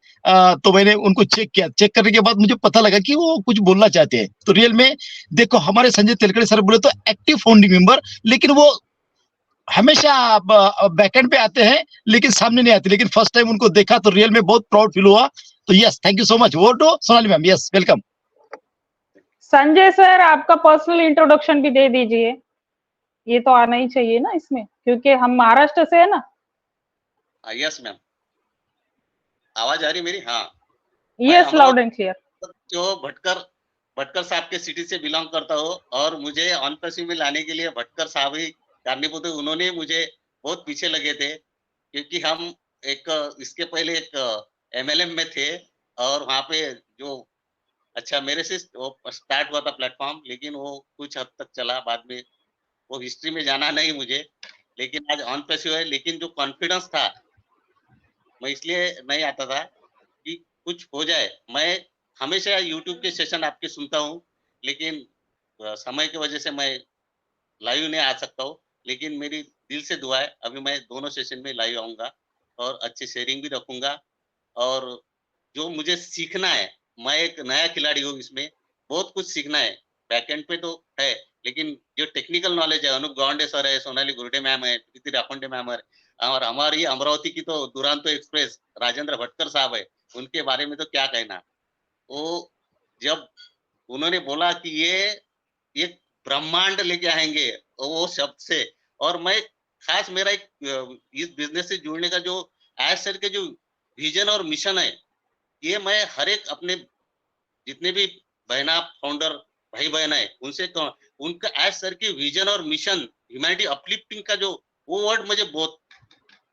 तो मैंने उनको चेक किया, चेक करने के बाद मुझे पता लगा कि वो कुछ बोलना चाहते हैं। तो रियल में देखो, हमारे संजय तेलकड़े सर बोले तो एक्टिव फाउंडिंग मेंबर, लेकिन वो हमेशा बैकएंड पे आते हैं लेकिन सामने नहीं आते। लेकिन फर्स्ट टाइम उनको देखा तो रियल में बहुत प्राउड फील हुआ। तो yes, thank you so much. वो to Sonali ma'am, yes welcome. Sanjay sir, आपका पर्सनल इंट्रोडक्शन भी दे दीजिए, ये तो आना ही चाहिए ना इसमें, क्योंकि हम महाराष्ट्र से है ना। यस मैम, आवाज आ रही मेरी? हाँ, मैं yes, loud and Amravati clear. जो भटकर साहब के सिटी से बिलोंग करता हूँ, और मुझे ऑन पैसिव में लाने के लिए भटकर साहब ही कारणीभूत है। उन्होंने मुझे बहुत पीछे लगे थे, क्योंकि हम इसके पहले एक एमएलएम में थे, और वहाँ पे जो अच्छा मेरे से वो स्टार्ट हुआ था प्लेटफॉर्म, लेकिन वो कुछ हद तक चला। बाद में वो हिस्ट्री में जाना नहीं मुझे, लेकिन आज ऑन पैसिव है। लेकिन जो कॉन्फिडेंस था, मैं इसलिए नहीं आता था कि कुछ हो जाए। मैं हमेशा यूट्यूब के सेशन आपके सुनता हूँ, लेकिन समय की वजह से मैं लाइव नहीं आ सकता हूँ। लेकिन मेरी दिल से दुआ है, अभी मैं दोनों सेशन में लाइव आऊँगा और अच्छी शेयरिंग भी रखूँगा। और जो मुझे सीखना है, मैं एक नया खिलाड़ी हूँ इसमें, बहुत कुछ सीखना है। बैकएंड पे तो है, लेकिन जो टेक्निकल नॉलेज है, अनूप गावंडे सर है, सोनाली गुरुडे मैम है, प्रीति राखोंडे मैम है, और हमारी अमरावती की तो दुरांतो एक्सप्रेस राजेंद्र भटकर साहब है, उनके बारे में तो क्या कहना। वो जब उन्होंने बोला कि ये ब्रह्मांड लेके आएँगे वो शब्द से, और मैं खास मेरा एक इस बिज़नेस से जुड़ने का जो एज सर के जो विज़न और मिशन है, ये मैं हर एक अपने जितने भी बहना फाउंडर भाई-बहन है, उनसे उनका एज सर की विज़न और मिशन ह्यूमैनिटी अपलिफ्टिंग का जो वो वर्ड मुझे बहुत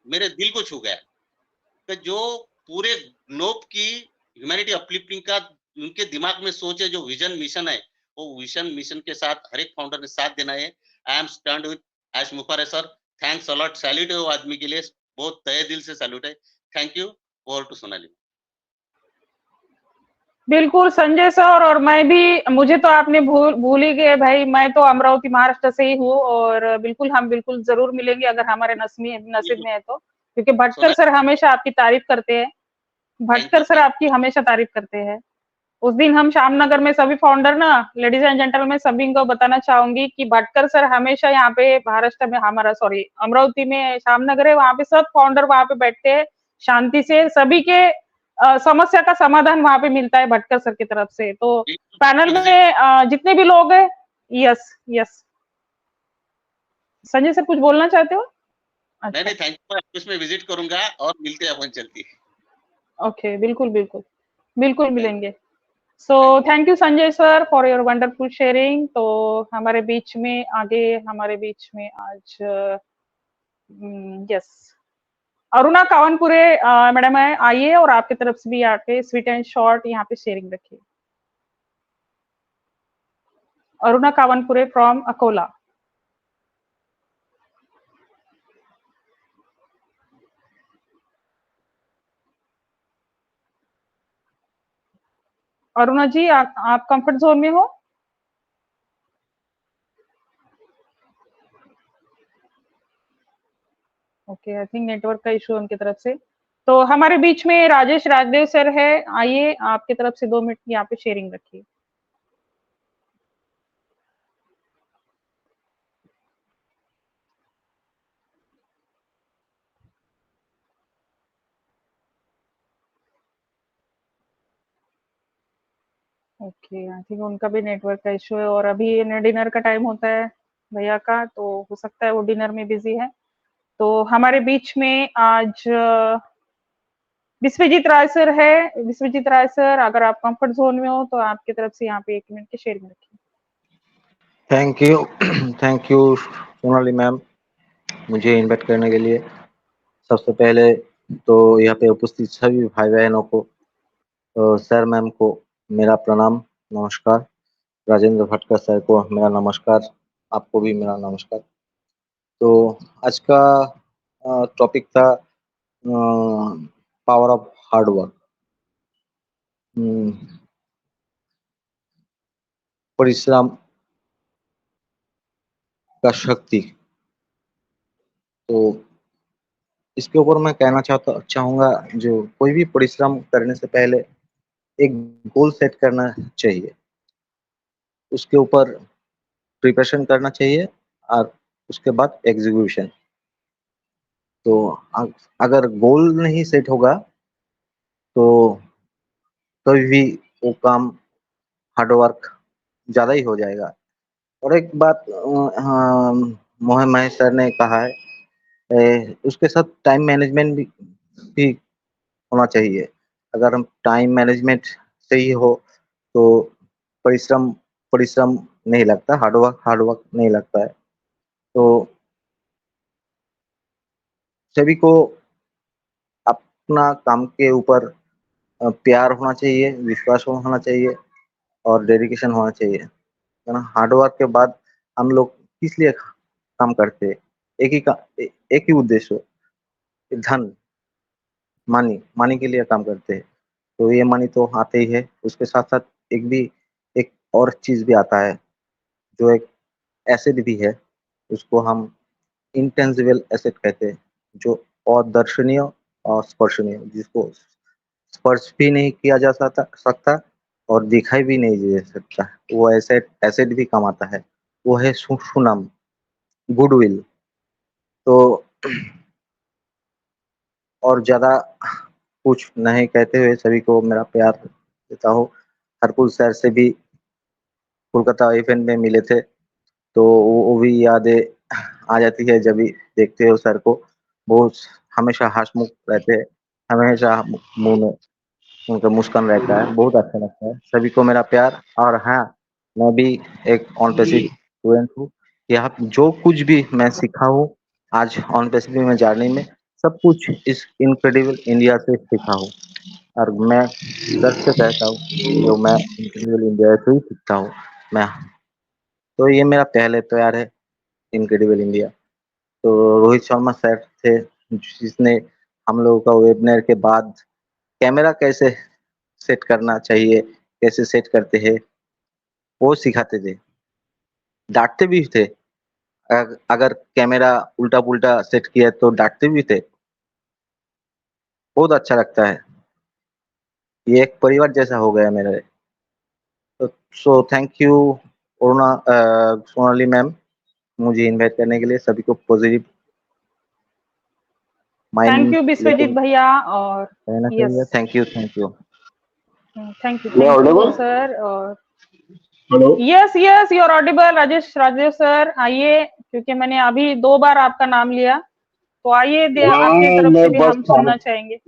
मेरे दिल को छू गया। कि जो पूरे ग्लोब की ह्यूमैनिटी अपलिफ्टिंग का उनके दिमाग में सोच है, जो विजन मिशन है, वो विजन मिशन के साथ हर एक फाउंडर ने साथ देना है। I am stand with S मुफारे sir, thanks a lot, salute है वो आदमी के लिए, बहुत तहे दिल से सैल्यूट है। Thank you. Over to Sonali. बिल्कुल संजय सर, और मैं भी, मुझे तो आपने भूल ही गए भाई, मैं तो अमरावती महाराष्ट्र से ही हूँ, और बिल्कुल हम बिल्कुल जरूर मिलेंगे अगर हमारे नसीब में है तो, क्योंकि भटकर सोनाली, सर हमेशा आपकी तारीफ करते हैं। थैंक यू, भटकर सर आपकी हमेशा तारीफ करते हैं। उस दिन हम श्यामनगर में सभी फाउंडर ना, लेडीज एंड जेंटलमैन, सभी को बताना चाहूंगी कि भटकर सर हमेशा यहाँ पे महाराष्ट्र में, हमारा सॉरी अमरावती में श्यामनगर है, वहाँ पे सब फाउंडर वहाँ पे बैठते हैं शांति से, सभी के समस्या का समाधान वहाँ पे मिलता है भटकर सर की तरफ से। तो पैनल में जितने भी लोग हैं, यस यस, संजय सर कुछ बोलना चाहते हो? नहीं अच्छा, नहीं, थैंक यू। मैं ऑफिस में विजिट करूंगा और मिलते हैं अपन जल्दी। ओके, बिल्कुल बिल्कुल बिल्कुल थैंक मिलेंगे। सो thank you. Thank you Sanjay sir for your wonderful sharing. तो हमारे बीच में हमारे बीच में आज यस, अरुणा कावनपुरे मैडम है, आइए और आपकी तरफ से भी आके स्वीट एंड शॉर्ट यहाँ पे शेयरिंग रखिए। अरुणा कावनपुरे फ्रॉम अकोला। अरुणा जी, आप कंफर्ट जोन में हो? ओके, आई थिंक नेटवर्क का इशू है उनकी तरफ से। तो हमारे बीच में राजेश राजदेव सर है, आइए आपकी तरफ से 2 मिनट यहाँ पे शेयरिंग रखिए। ओके, आई थिंक उनका भी नेटवर्क का इशू है, और अभी डिनर का टाइम होता है भैया का, तो हो सकता है वो डिनर में बिजी है। तो हमारे बीच में आज विश्वजीत राय सर है। विश्वजीत राय सर, अगर आप कंफर्ट जोन में हो तो आपकी तरफ से यहाँ पे 1 मिनट की शेयरिंग रखिए। थैंक यू सोनाली मैम, मुझे इनवाइट करने के लिए। सबसे पहले तो यहाँ पे उपस्थित सभी भाई बहनों को, सर मैम को मेरा प्रणाम, नमस्कार। राजेंद्र भटकर सर को मेरा नमस्कार, आपको भी मेरा नमस्कार। तो आज का टॉपिक था पावर ऑफ हार्ड वर्क। परिश्रम का शक्ति। तो इसके ऊपर मैं कहना चाहूँगा जो कोई भी परिश्रम करने से पहले एक गोल सेट करना चाहिए। उसके ऊपर प्रिपरेशन करना चाहिए और उसके बाद एग्जीक्यूशन। तो अगर गोल नहीं सेट होगा तो कभी भी वो काम हार्ड वर्क ज़्यादा ही हो जाएगा। और एक बात हाँ, मोहन महेश सर ने कहा है उसके साथ टाइम मैनेजमेंट भी होना चाहिए। अगर हम टाइम मैनेजमेंट सही हो तो परिश्रम परिश्रम नहीं लगता, हार्ड वर्क नहीं लगता है। तो सभी को अपना काम के ऊपर प्यार होना चाहिए, विश्वास होना चाहिए और डेडिकेशन होना चाहिए। है ना? हार्ड वर्क के बाद हम लोग किस लिए काम करते हैं? एक ही उद्देश्य हो, धन, मनी के लिए काम करते हैं। तो ये मनी तो आते ही है, उसके साथ-साथ एक और चीज़ भी आता है, जो एक एसेट भी है, उसको हम इंटेंजिबल एसेट कहते हैं, जो अदर्शनीय और स्पर्शनीय, जिसको स्पर्श भी नहीं किया जा सकता और दिखाई भी नहीं दे सकता। वो एसेट एसेट भी कमाता है, वो है सुनाम, गुडविल। तो और ज़्यादा कुछ नहीं कहते हुए सभी को मेरा प्यार देता हूँ। हरकुल सर से भी कोलकाता इवेंट में मिले थे, तो वो भी यादें आ जाती है जब भी देखते हो सर को। वो हमेशा हँसमुख रहते हैं, हमेशा मुँह में उनका मुस्कान रहता है, बहुत अच्छा लगता है। सभी को मेरा प्यार। और हाँ, मैं भी एक ऑन पैसिव स्टूडेंट हूँ। यहाँ जो कुछ भी मैं सीखा हूँ आज ऑन पैसिव में जर्नी में, सब कुछ इस इनक्रेडिबल इंडिया से सीखा हूँ और मैं गर्व से कहता हूँ जो मैं इनक्रेडिबल इंडिया से ही सीखता हूँ। मैं तो ये मेरा पहले प्यार है, इनक्रेडिबल इंडिया। तो रोहित शर्मा सर थे जिसने हम लोगों का वेबिनार के बाद कैमरा कैसे सेट करना चाहिए, कैसे सेट करते हैं, वो सिखाते थे। डाँटते भी थे। अगर कैमरा उल्टा-पुल्टा सेट किया तो डाँटते भी थे। बहुत अच्छा लगता है। ये एक परिवार जैसा हो गया मेरे लिए। तो थैंक यू सोनाली मैम मुझे इनवाइट करने के लिए, सभी को पॉजिटिव थैंक माइंड यू लेकर विश्वजीत भैया और रहना चाहिए। Yes thank you. थैंक मैं यू ऑडिबल? सर। और hello? Yes you are audible. Rajesh sir आइए, क्योंकि मैंने अभी 2 बार आपका नाम लिया, तो आइए आपकी हाँ, तरफ से मैं भी बस हम सुनना चाहेंगे।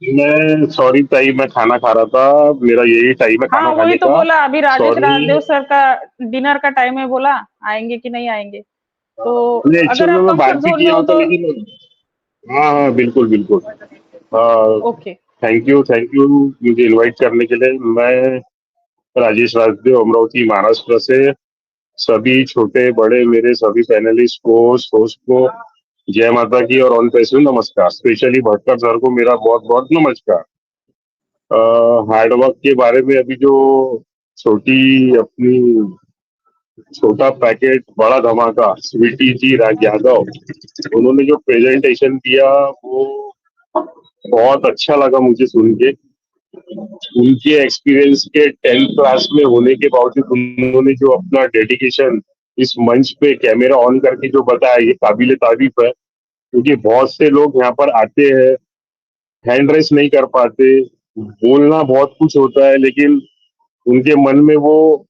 मैं सॉरी ताई, मैं खाना खा रहा था। मेरा यही टाइम है हाँ खाना वही खाने तो का। बोला, अभी राजेश सॉरी। राजदेव सर का डिनर का टाइम है, बोला आएंगे कि नहीं आएंगे। तो नहीं, अगर एक्चुअल में आप मैं बात कंफर्ट भी जोन में किया हो होता, तो लेकिन हाँ हाँ, बिल्कुल बिल्कुल। ओके। थैंक यू मुझे इनवाइट करने के लिए। मैं राजेश राजदेव, अमरावती, महाराष्ट्र से सभी छोटे बड़े मेरे सभी पैनलिस्ट को, होस्ट को जय माता की और ऑन पैसिव नमस्कार। स्पेशली भटकर सर को मेरा बहुत बहुत नमस्कार। हार्डवर्क के बारे में अभी जो छोटी अपनी छोटा पैकेट बड़ा धमाका स्वीटी जी राज यादव, उन्होंने जो प्रेजेंटेशन दिया वो बहुत अच्छा लगा मुझे सुन के। उनके एक्सपीरियंस के 10th क्लास में होने के बावजूद उन्होंने जो अपना डेडिकेशन इस मंच पे कैमरा ऑन करके जो बताया, ये काबिले तारीफ है। क्योंकि बहुत से लोग यहाँ पर आते हैं, हैंड रेस नहीं कर पाते, बोलना बहुत कुछ होता है, लेकिन उनके मन में वो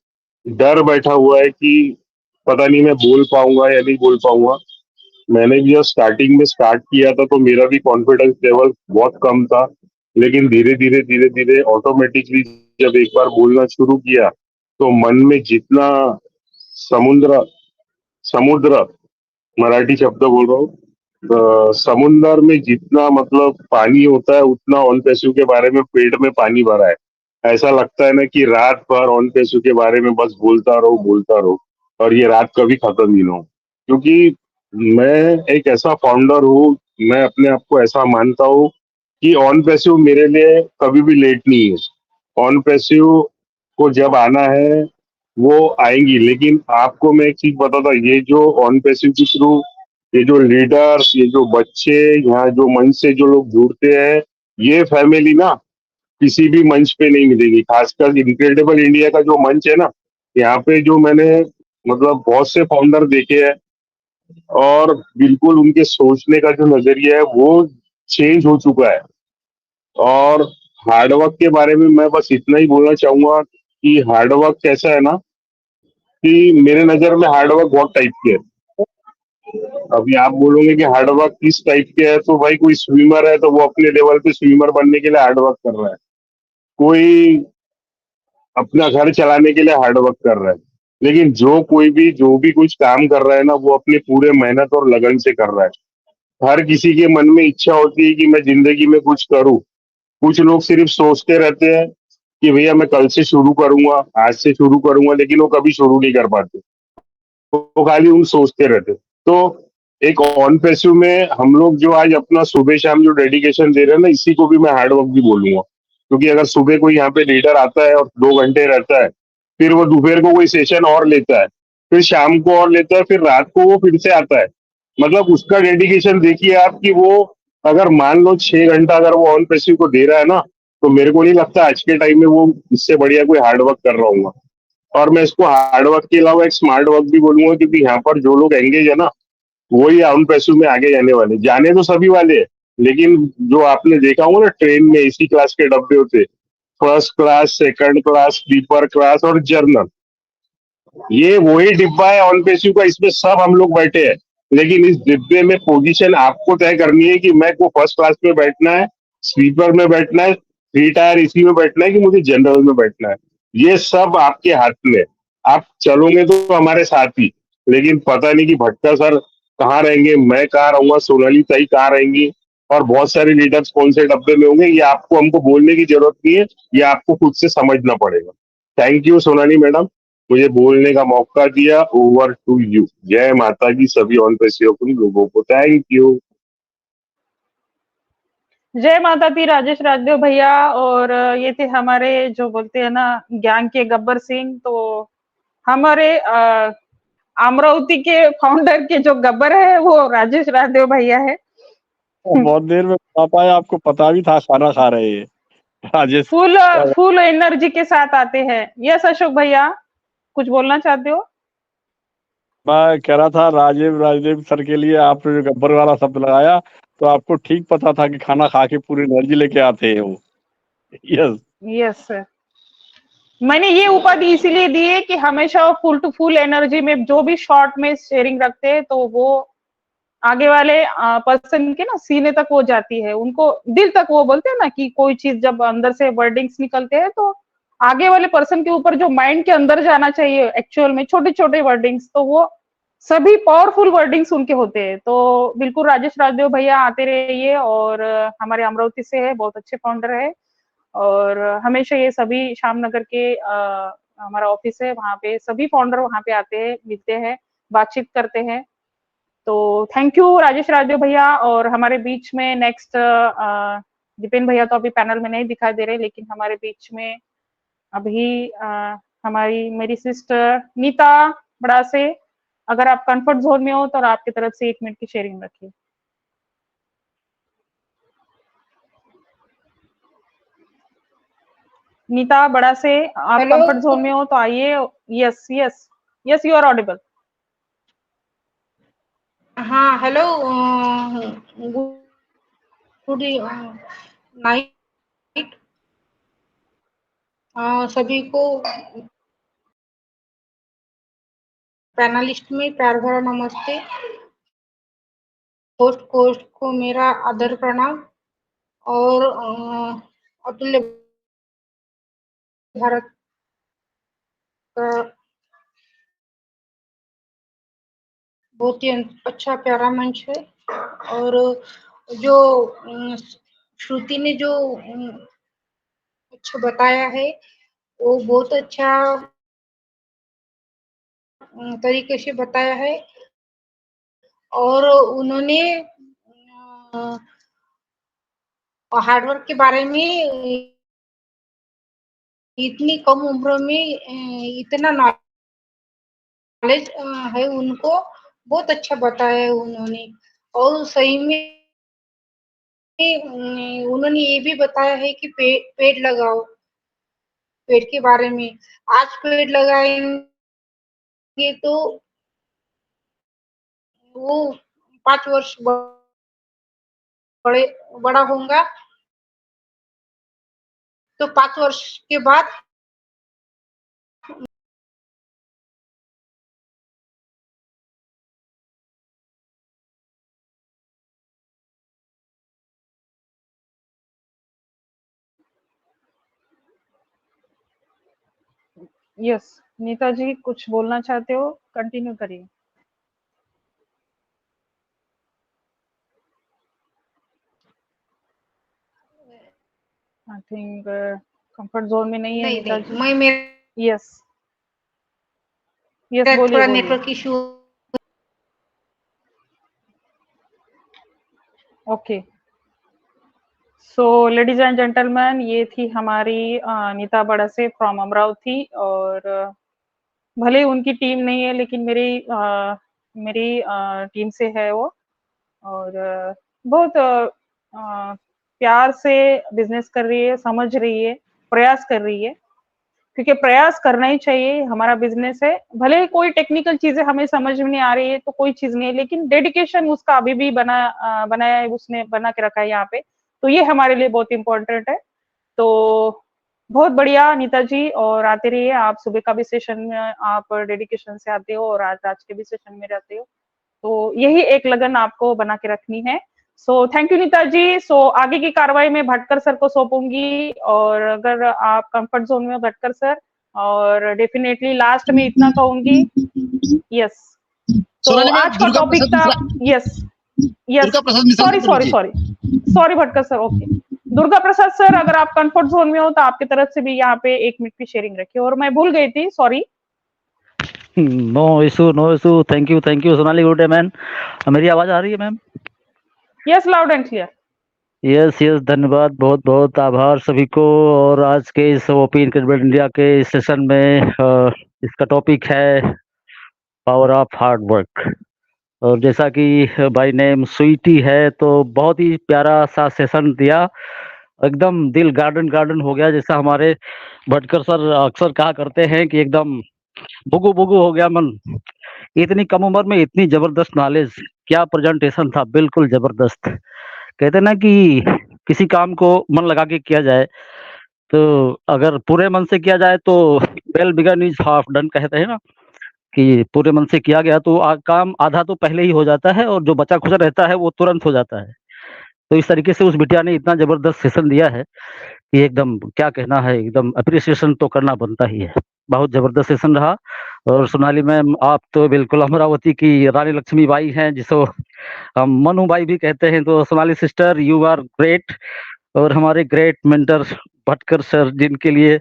डर बैठा हुआ है कि पता नहीं मैं बोल पाऊंगा या नहीं बोल पाऊंगा। मैंने भी जब स्टार्टिंग में स्टार्ट किया था तो मेरा भी कॉन्फिडेंस लेवल बहुत कम था, लेकिन धीरे धीरे ऑटोमेटिकली जब एक बार बोलना शुरू किया तो मन में जितना समुद्र समुद्र मराठी शब्द बोल रहा हूँ, समुंदर में जितना मतलब पानी होता है उतना ऑन पैसिव के बारे में पेट में पानी भरा है। ऐसा लगता है ना कि रात भर ऑन पैसिव के बारे में बस बोलता रहो और ये रात कभी खत्म ही ना हो। क्योंकि मैं एक ऐसा फाउंडर हूँ, मैं अपने आप को ऐसा मानता हूँ कि ऑन पैसिव मेरे लिए कभी भी लेट नहीं है। ऑन पैसिव को जब आना है वो आएंगी, लेकिन आपको मैं एक चीज बताता, ये जो ऑन पैसिव के थ्रू ये जो लीडर्स, ये जो बच्चे, यहाँ जो मंच से जो लोग जुड़ते हैं, ये फैमिली ना किसी भी मंच पे नहीं मिलेगी। खासकर इनक्रेडिबल इंडिया का जो मंच है ना, यहाँ पे जो मैंने मतलब बहुत से फाउंडर देखे हैं और बिल्कुल उनके सोचने का जो नजरिया है वो चेंज हो चुका है। और हार्डवर्क के बारे में मैं बस इतना ही बोलना चाहूंगा कि हार्डवर्क कैसा है ना, कि मेरे नजर में हार्डवर्क बहुत टाइप के है। अभी आप बोलोगे कि हार्डवर्क किस टाइप के है, तो भाई कोई स्विमर है तो वो अपने लेवल पे स्विमर बनने के लिए हार्डवर्क कर रहा है, कोई अपना घर चलाने के लिए हार्डवर्क कर रहा है। लेकिन जो भी कुछ काम कर रहा है ना, वो अपने पूरे मेहनत और लगन से कर रहा है। हर किसी के मन में इच्छा होती है कि मैं जिंदगी में कुछ करूं। कुछ लोग सिर्फ सोचते रहते हैं कि भैया मैं कल से शुरू करूंगा, आज से शुरू करूंगा, लेकिन वो कभी शुरू नहीं कर पाते, वो खाली उन सोचते रहते। तो एक ऑन पैसिव में हम लोग जो आज अपना सुबह शाम जो डेडिकेशन दे रहे हैं ना, इसी को भी मैं हार्डवर्क भी बोलूंगा। क्योंकि अगर सुबह कोई यहाँ पे लीडर आता है और 2 घंटे रहता है, फिर वो दोपहर को कोई सेशन और लेता है, फिर शाम को और लेता है, फिर रात को वो फिर से आता है, मतलब उसका डेडिकेशन देखिए आप कि वो अगर मान लो 6 घंटा अगर वो ऑन पैसिव को दे रहा है ना, तो मेरे को नहीं लगता आज के टाइम में वो इससे बढ़िया कोई हार्डवर्क कर रहा होगा। और मैं इसको हार्डवर्क के अलावा एक स्मार्ट वर्क भी बोलूंगा, क्योंकि यहाँ पर जो लोग एंगेज है ना, वही ऑन पैसिव में आगे जाने वाले। जाने तो सभी वाले हैं, लेकिन जो आपने देखा होगा ना ट्रेन में इसी क्लास के डब्बे होते, first class, second class, sleeper class और जर्नल, ये वही डिब्बा है ऑन पैसिव का, इसमें सब हम लोग बैठे हैं। लेकिन इस डिब्बे में पोजीशन आपको तय करनी है कि मैं को फर्स्ट क्लास में बैठना है, स्लीपर में बैठना है, 3 टायर इसी में बैठना है, कि मुझे जनरल में बैठना है। ये सब आपके हाथ में है। आप चलोगे तो हमारे साथ ही, लेकिन पता नहीं कि भट्टा सर कहाँ रहेंगे, मैं कहाँ रहूंगा, सोनाली ताई कहाँ रहेंगी, और बहुत सारे लीडर्स कौन से डब्बे में होंगे, ये आपको हमको बोलने की जरूरत नहीं है, ये आपको खुद से समझना पड़ेगा। थैंक यू सोनाली मैडम, मुझे बोलने का मौका दिया। Over to you. जय माता की सभी ऑन पैसिव लोगों को, थैंक यू। जय माता दी राजेश राजदेव भैया। और ये थे हमारे जो बोलते हैं ना गैंग के गब्बर सिंह। तो हमारे अमरावती के फाउंडर के जो गब्बर है वो राजेश राजदेव भैया है। बहुत देर में बता पाए, आपको पता भी था खाना खा रहे हैं राजेश। फुल एनर्जी के साथ आते हैं। यस अशोक भैया, कुछ बोलना चाहते हो? मैं कह रहा था राजदेव सर के लिए आपने जो गब्बर वाला शब्द लगाया, तो आपको ठीक पता था कि खाना खा के पूरी एनर्जी लेके आते हैं वो। यस यस सर, मैंने ये उपाधि इसीलिए दी है कि हमेशा फुल टू फुल एनर्जी में जो भी शॉर्ट में शेयरिंग रखते हैं, तो वो आगे वाले पर्सन के ना सीने तक वो जाती है, उनको दिल तक। वो बोलते हैं ना कि कोई चीज जब अंदर से वर्डिंग्स निकलते हैं तो आगे वाले पर्सन के ऊपर जो माइंड के अंदर जाना चाहिए एक्चुअल में छोटे छोटे वर्डिंग्स, तो वो सभी पावरफुल वर्डिंग्स उनके होते हैं। तो बिल्कुल राजेश राजदेव भैया आते रहिए। और हमारे अमरावती से है, बहुत अच्छे फाउंडर है। और हमेशा ये सभी श्यामनगर के हमारा ऑफिस है, वहाँ पे सभी फाउंडर वहाँ पे आते हैं, मिलते हैं, बातचीत करते हैं। तो थैंक यू राजेश राजदेव भैया। और हमारे बीच में नेक्स्ट दीपेन भैया तो अभी पैनल में नहीं दिखाई दे रहे, लेकिन हमारे बीच में अभी हमारी मेरी सिस्टर नीता बड़ा से, अगर आप कंफर्ट जोन में हो तो आपकी तरफ से 1 मिनट की शेयरिंग रखिए। नीता बड़ा से, आप हेलो। कंफर्ट जोन में हो तो आइए। Yes yes yes, you are audible. हाँ हेलो, गुड नाइट सभी को, पैनलिस्ट में प्यार भरा नमस्ते। होस्ट को मेरा आदर प्रणाम। और अतुल्य भारत का बहुत ही अच्छा प्यारा मंच है। और जो श्रुति ने जो अच्छा बताया है, वो बहुत अच्छा तरीके से बताया है। और उन्होंने हार्डवर्क के बारे में इतनी कम उम्र में इतना नॉलेज है उनको, बहुत अच्छा बताया है उन्होंने। और सही में उन्होंने ये भी बताया है कि पेड़ लगाओ, पेड़ के बारे में। आज पेड़ लगाएंगे तो वो 5 वर्ष बड़े बड़ा होगा, तो 5 वर्ष के बाद यस नीता जी कुछ बोलना चाहते हो, कंटिन्यू करिए। आई थिंक कंफर्ट जोन में नहीं है नीता जी। मैं मेरा यस यस बोलिए थोड़ा बोलिए। Network issue. Okay so ladies and gentleman, ये थी हमारी नीता बड़से फ्रॉम अमरावती। और भले उनकी टीम नहीं है लेकिन मेरी टीम से है वो। और बहुत प्यार से बिजनेस कर रही है, समझ रही है, प्रयास कर रही है, क्योंकि प्रयास करना ही चाहिए। हमारा बिजनेस है, भले ही कोई टेक्निकल चीजें हमें समझ में नहीं आ रही है तो कोई चीज नहीं है, लेकिन डेडिकेशन उसका अभी भी बनाया है, उसने बना के रखा है यहाँ पे। तो ये हमारे लिए बहुत इंपॉर्टेंट है। तो बहुत बढ़िया नीता जी, और आते रहिए आप। सुबह का भी सेशन में आप डेडिकेशन से आते हो और आज के भी सेशन में रहते हो, तो यही एक लगन आपको बना के रखनी है। सो थैंक यू नीता जी। सो आगे की कार्रवाई में भटकर सर को सौंपूंगी, और अगर आप कंफर्ट जोन में भटकर सर, और डेफिनेटली लास्ट में इतना कहूंगी। यस तो सोनाली मैम, आज का दुर्गा टॉपिक प्रसाद था। Mishra, yes yes Durga Prasad Mishra sorry ji को सॉरी लीजिए। Sorry Bhatkar sir. Okay Durga Prasad sir, अगर आप कंफर्ट जोन में हो तो आपकी तरफ से भी यहाँ पे 1 मिनट की शेयरिंग रखिए। और मैं भूल गई थी, sorry. No issue. Thank you Sonali good day ma'am. मेरी आवाज आ रही है ma'am? Yes loud and clear. Yes धन्यवाद, बहुत बहुत आभार सभी को। और आज के इस ओपी इनक्रेडिबल इंडिया के सेशन में इसका टॉपिक है पावर ऑफ हार्ड वर्क। और जैसा कि बाय नेम स्वीटी है, तो बहुत ही प्यारा सा सेशन दिया, एकदम दिल गार्डन हो गया। जैसा हमारे भटकर सर अक्सर कहा करते हैं कि एकदम बुगु बुगु हो गया मन। इतनी कम उम्र में इतनी जबरदस्त नॉलेज, क्या प्रेजेंटेशन था, बिल्कुल जबरदस्त। कहते ना कि किसी काम को मन लगा के किया जाए, तो अगर पूरे मन से किया जाए तो well begun is half done, कहते हैं ना कि पूरे मन से किया गया तो काम आधा तो पहले ही हो जाता है, और जो बचा खुचा रहता है वो तुरंत हो जाता है। तो इस तरीके से उस बिटिया ने इतना जबरदस्त सेशन दिया है कि एकदम क्या कहना है, एकदम अप्रिसिएशन तो करना बनता ही है। बहुत जबरदस्त सेशन रहा। और सोनाली मैम, आप तो बिल्कुल अमरावती की रानी लक्ष्मीबाई हैं, जिसको हम मनुबाई भी कहते हैं। तो Sonali sister, you are great. और हमारे ग्रेट मेंटर भटकर सर, जिनके लिए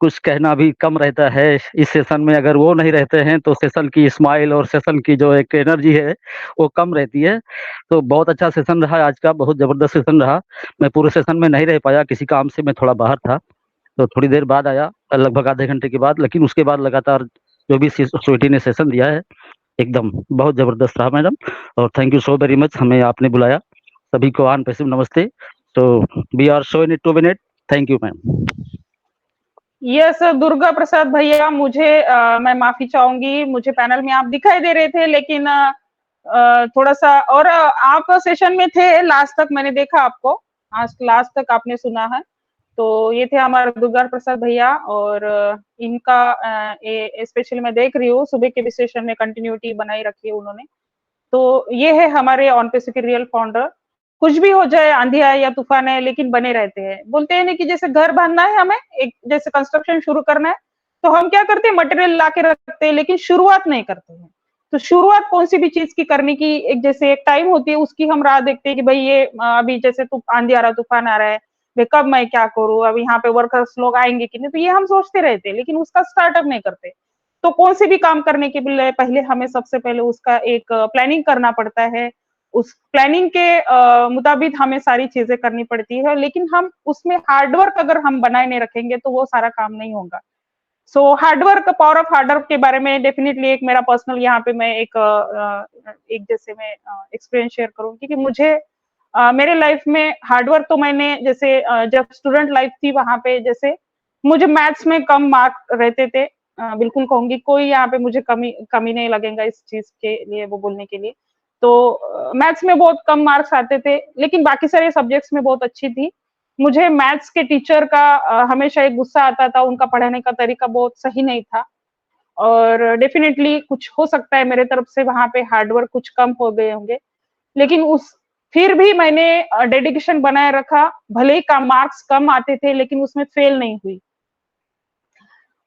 कुछ कहना भी कम रहता है इस सेशन में, अगर वो नहीं रहते हैं तो सेशन की स्माइल और सेशन की जो एक एनर्जी है वो कम रहती है। तो बहुत अच्छा सेशन रहा आज का, बहुत जबरदस्त सेशन रहा। मैं पूरे सेशन में नहीं रह पाया, किसी काम से मैं थोड़ा बाहर था, तो थोड़ी देर बाद आया, लगभग आधे घंटे के बाद। लेकिन उसके बाद लगातार जो भी स्वीटी ने सेशन दिया है, एकदम बहुत जबरदस्त रहा मैडम। और thank you so very much, हमें आपने बुलाया। सभी को ऑन पैसिव नमस्ते। तो we are show in it to win it. Thank you ma'am. Yes Durga Prasad भैया, मैं माफी चाहूंगी, मुझे पैनल में आप दिखाई दे रहे थे, लेकिन थोड़ा सा, और आप सेशन में थे लास्ट तक, मैंने देखा आपको, आज लास्ट तक आपने सुना है। तो ये थे हमारे दुर्गा प्रसाद भैया। और इनका स्पेशली मैं देख रही हूँ सुबह के भी सेशन में कंटिन्यूटी बनाई रखी है उन्होंने। तो ये है हमारे ऑन पेस के रियल फाउंडर। कुछ भी हो जाए, आंधी आए या तूफान है, लेकिन बने रहते हैं। बोलते हैं ना कि जैसे घर बांधना है हमें, एक जैसे कंस्ट्रक्शन शुरू करना है, तो हम क्या करते हैं, मटेरियल ला के रखते हैं, लेकिन शुरुआत नहीं करते हैं। तो शुरुआत कौन सी भी चीज की करने की एक जैसे एक टाइम होती है, उसकी हम राह देखते हैं कि भाई ये अभी जैसे आंधी आ रहा है, तूफान आ रहा है, भाई कब मैं क्या करूँ, अब यहाँ पे वर्कर्स लोग आएंगे कि नहीं, तो ये हम सोचते रहते हैं, लेकिन उसका स्टार्टअप नहीं करते। तो कौन सी भी काम करने के लिए पहले हमें सबसे पहले उसका एक प्लानिंग करना पड़ता है। उस प्लानिंग के मुताबिक हमें सारी चीजें करनी पड़ती है, लेकिन हम उसमें हार्डवर्क अगर हम बनाए नहीं रखेंगे तो वो सारा काम नहीं होगा। सो हार्डवर्क, पावर ऑफ हार्डवर्क के बारे में डेफिनेटली एक मेरा पर्सनल यहाँ पे मैं एक जैसे मैं एक्सपीरियंस शेयर करूँ, क्योंकि मुझे मेरे लाइफ में हार्डवर्क तो मैंने जैसे जब स्टूडेंट लाइफ थी वहां पे जैसे मुझे मैथ्स में कम मार्क रहते थे, बिल्कुल कहूंगी कोई यहाँ पे मुझे कमी नहीं लगेगा इस चीज के लिए वो बोलने के लिए। तो मैथ्स में बहुत कम मार्क्स आते थे, लेकिन बाकी सारे सब्जेक्ट्स में बहुत अच्छी थी। मुझे मैथ्स के टीचर का हमेशा एक गुस्सा आता था, उनका पढ़ाने का तरीका बहुत सही नहीं था, और डेफिनेटली कुछ हो सकता है मेरे तरफ से वहां पे हार्डवर्क कुछ कम हो गए होंगे, लेकिन फिर भी मैंने डेडिकेशन बनाए रखा, भले ही मार्क्स कम आते थे लेकिन उसमें फेल नहीं हुई,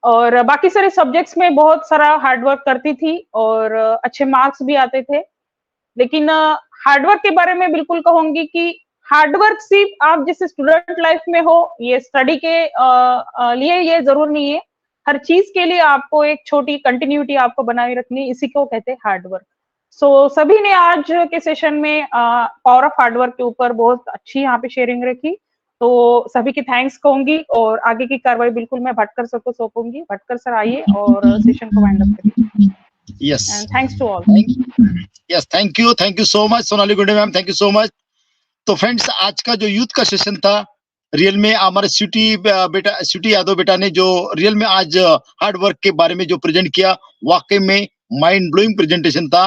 और बाकी सारे सब्जेक्ट्स में बहुत सारा हार्डवर्क करती थी और अच्छे मार्क्स भी आते थे। लेकिन हार्डवर्क के बारे में बिल्कुल कहूंगी कि हार्डवर्क सिर्फ आप जैसे स्टूडेंट लाइफ में हो, ये स्टडी के लिए ये जरूर नहीं है, हर चीज के लिए आपको एक छोटी कंटिन्यूटी आपको बनाए रखनी, इसी को कहते हैं हार्डवर्क। सो सभी ने आज के सेशन में पावर ऑफ हार्डवर्क के ऊपर बहुत अच्छी यहाँ पे शेयरिंग रखी, तो सभी की थैंक्स कहूंगी, और आगे की कार्रवाई बिल्कुल मैं भटकर सर को सौंपूंगी। भटकर सर आइए और सेशन को वाइंड अप करिए। Yes, and thanks to all. Yes, thank you so much Sonali Gunde ma'am, thank you so much. तो फ्रेंड्स, आज का जो यूथ का सेशन था, रियल में हमारे स्वीटी यादव बेटा ने जो रियल में आज हार्ड वर्क के बारे में जो प्रेजेंट किया, वाकई में माइंड ब्लोइंग प्रेजेंटेशन था।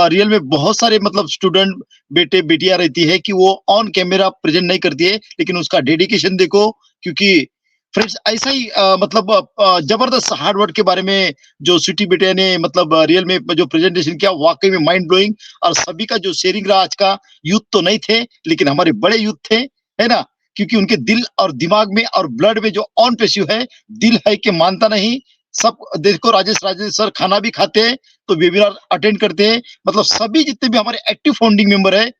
रियल में बहुत सारे मतलब स्टूडेंट बेटे बेटियां रहती है कि वो ऑन कैमरा प्रेजेंट नहीं करती है, लेकिन उसका डेडिकेशन देखो, क्योंकि फ्रेंड्स ऐसा ही मतलब जबरदस्त हार्ड वर्क के बारे में जो स्वीटी बेटे ने मतलब रियल में जो प्रेजेंटेशन किया, वाकई में माइंड ब्लोइंग। और सभी का जो शेयरिंग रहा आज का, यूथ तो नहीं थे लेकिन हमारे बड़े यूथ थे, है ना, क्योंकि उनके दिल और दिमाग में और ब्लड में जो ऑन पेशिव है, दिल है कि मानता नहीं। सब देखो, राजेश सर खाना भी खाते हैं तो वेबिनार अटेंड करते हैं, मतलब सभी जितने भी हमारे एक्टिव फाउंडिंग मेंबर है,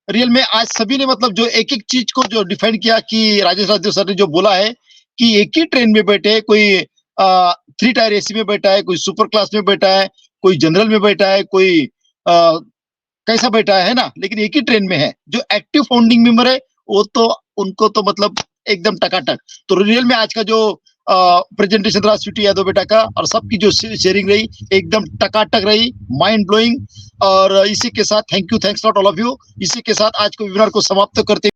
रियल में आज सभी ने मतलब जो एक एक चीज को जो डिफाइन किया कि राजेश सर ने जो बोला है कि एक ही ट्रेन में बैठे, कोई 3 टायर एसी में बैठा है, कोई सुपर क्लास में बैठा है, कोई जनरल में बैठा है, कोई कैसा बैठा है ना, लेकिन एक ही ट्रेन में है। जो एक्टिव फाउंडिंग मेंबर है वो तो उनको तो मतलब एकदम टकाटक। तो रियल में आज का जो प्रेजेंटेशन रहा स्वीटी यादव बेटा का, और सबकी जो शेयरिंग रही एकदम टकाटक रही, माइंड ब्लोइंग। और इसी के साथ thanks not all of you. इसी के साथ आज को वेबिनार को समाप्त करते